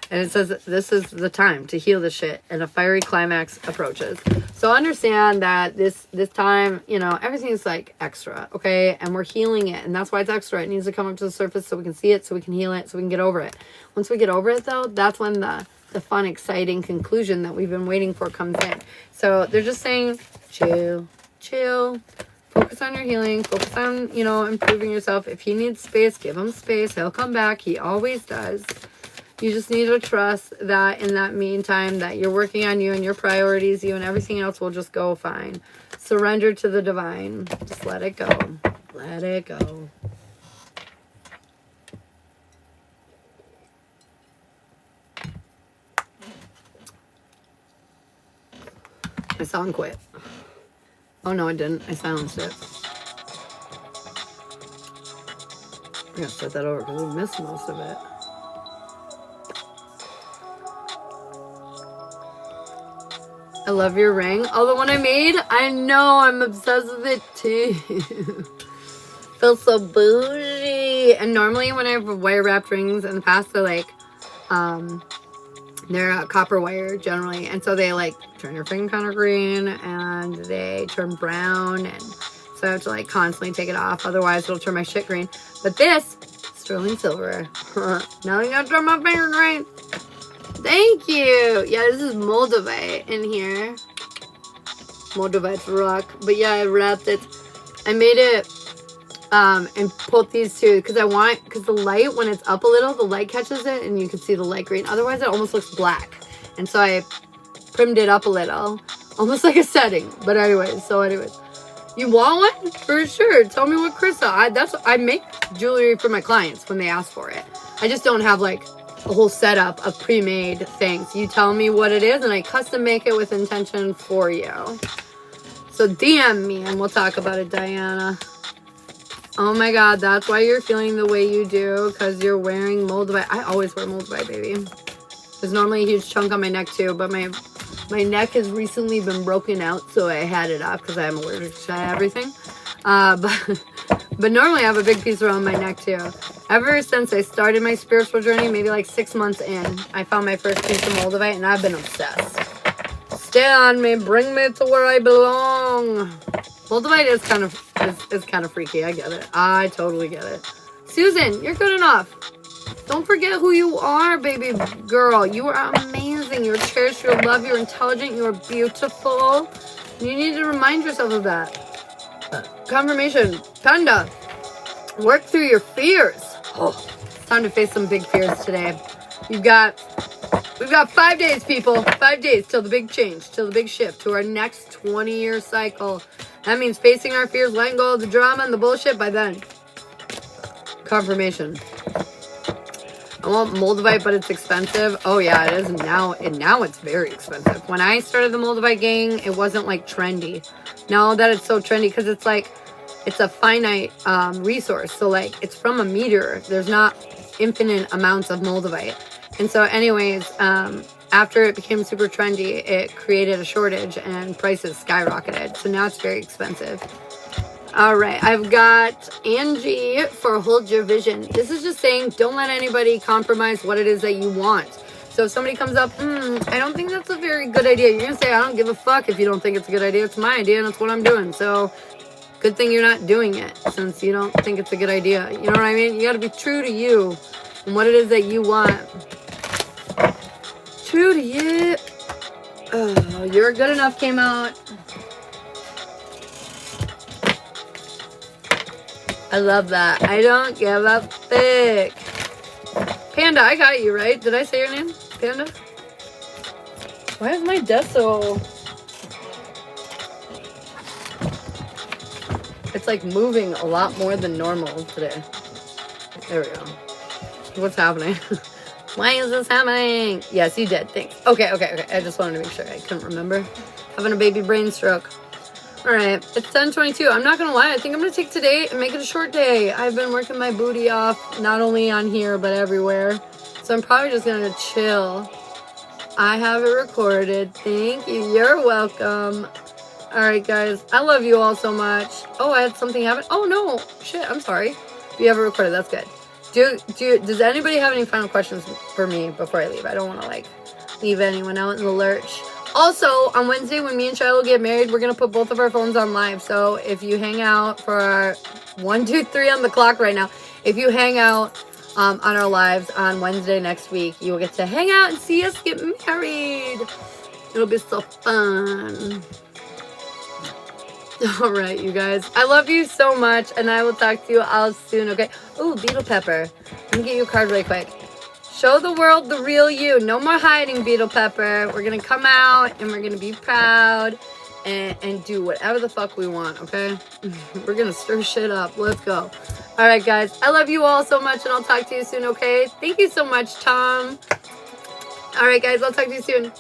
And it says this is the time to heal the shit, and a fiery climax approaches. So understand that this time, you know, everything's like extra, okay? And we're healing it, and that's why it's extra. It needs to come up to the surface so we can see it, so we can heal it, so we can get over it. Once we get over it, though, that's when the fun, exciting conclusion that we've been waiting for comes in. So they're just saying, chill, chill. Focus on your healing. Focus on, you know, improving yourself. If he needs space, give him space. He'll come back. He always does. You just need to trust that in that meantime that you're working on you and your priorities, you and everything else will just go fine. Surrender to the divine. Just let it go. Let it go. My song quit. Oh no, it didn't. I silenced it. I'm gonna start that over because we missed most of it. I love your ring. Oh, the one I made? I know, I'm obsessed with it too. Feels so bougie. And normally when I've wire wrapped rings in the past, they're like, they're copper wire generally. And so they like turn your finger kind of green and they turn brown. And so I have to like constantly take it off. Otherwise it'll turn my shit green. But this, sterling silver. Now I gotta turn my finger green. Thank you. Yeah, this is Moldavite in here. Moldavite's rock. But yeah, I wrapped it. I made it and put these two because the light, when it's up a little, the light catches it and you can see the light green. Otherwise, it almost looks black. And so I primed it up a little. Almost like a setting. But anyways, you want one? For sure. Tell me what crystal. I make jewelry for my clients when they ask for it. I just don't have like a whole setup of pre-made things. You tell me what it is and I custom make it with intention for you. So DM me and we'll talk about it, Diana. Oh my God, that's why you're feeling the way you do, because you're wearing Moldavite. I always wear Moldavite, baby. There's normally a huge chunk on my neck too, but my neck has recently been broken out, so I had it off because I'm allergic to everything. But normally I have a big piece around my neck too. Ever since I started my spiritual journey, maybe like 6 months in, I found my first piece of Moldavite and I've been obsessed. Stay on me, bring me to where I belong. Moldavite is kind of freaky. I get it. I totally get it. Susan, you're good enough. Don't forget who you are, baby girl. You are amazing. You're cherished. You're loved. You're intelligent. You're beautiful. You need to remind yourself of that. Confirmation. Panda, work through your fears. Oh, it's time to face some big fears today. We've got 5 days, people. 5 days till the big change, till the big shift, to our next 20-year cycle. That means facing our fears, letting go of the drama and the bullshit by then. Confirmation. I want Moldavite, but it's expensive. Oh yeah, it is now. And now it's very expensive. When I started the Moldavite gang, it wasn't like trendy. Now that it's so trendy, because it's like, it's a finite resource. So like, it's from a meteor. There's not infinite amounts of Moldavite. And so anyways, after it became super trendy, it created a shortage and prices skyrocketed. So now it's very expensive. All right, I've got Angie for Hold Your Vision. This is just saying, don't let anybody compromise what it is that you want. So if somebody comes up, I don't think that's a very good idea. You're going to say, I don't give a fuck if you don't think it's a good idea. It's my idea and it's what I'm doing. So good thing you're not doing it since you don't think it's a good idea. You know what I mean? You got to be true to you and what it is that you want. True to you. Oh, You're Good Enough came out. I love that. I don't give a fuck. Panda, I got you, right? Did I say your name? Panda? Why is my desk so... It's like moving a lot more than normal today. There we go. What's happening? Why is this happening? Yes, you did. Thanks. Okay. I just wanted to make sure. I couldn't remember. Having a baby brain stroke. All right. It's 10:22. I'm not going to lie. I think I'm going to take today and make it a short day. I've been working my booty off, not only on here, but everywhere. So I'm probably just going to chill. I have it recorded. Thank you. You're welcome. All right, guys. I love you all so much. Oh, I had something happen. Oh, no. Shit. I'm sorry. You have it recorded. That's good. Does anybody have any final questions for me before I leave? I don't want to like leave anyone out in the lurch. Also, on Wednesday when me and Shiloh get married, we're going to put both of our phones on live. So if you hang out for our 1, 2, 3 on the clock right now, if you hang out on our lives on Wednesday next week, you will get to hang out and see us get married. It'll be so fun. All right, you guys. I love you so much, and I will talk to you all soon, okay? Ooh, Beetle Pepper. Let me get you a card really quick. Show the world the real you. No more hiding, Beetle Pepper. We're going to come out, and we're going to be proud and do whatever the fuck we want, okay? We're going to stir shit up. Let's go. All right, guys. I love you all so much, and I'll talk to you soon, okay? Thank you so much, Tom. All right, guys. I'll talk to you soon.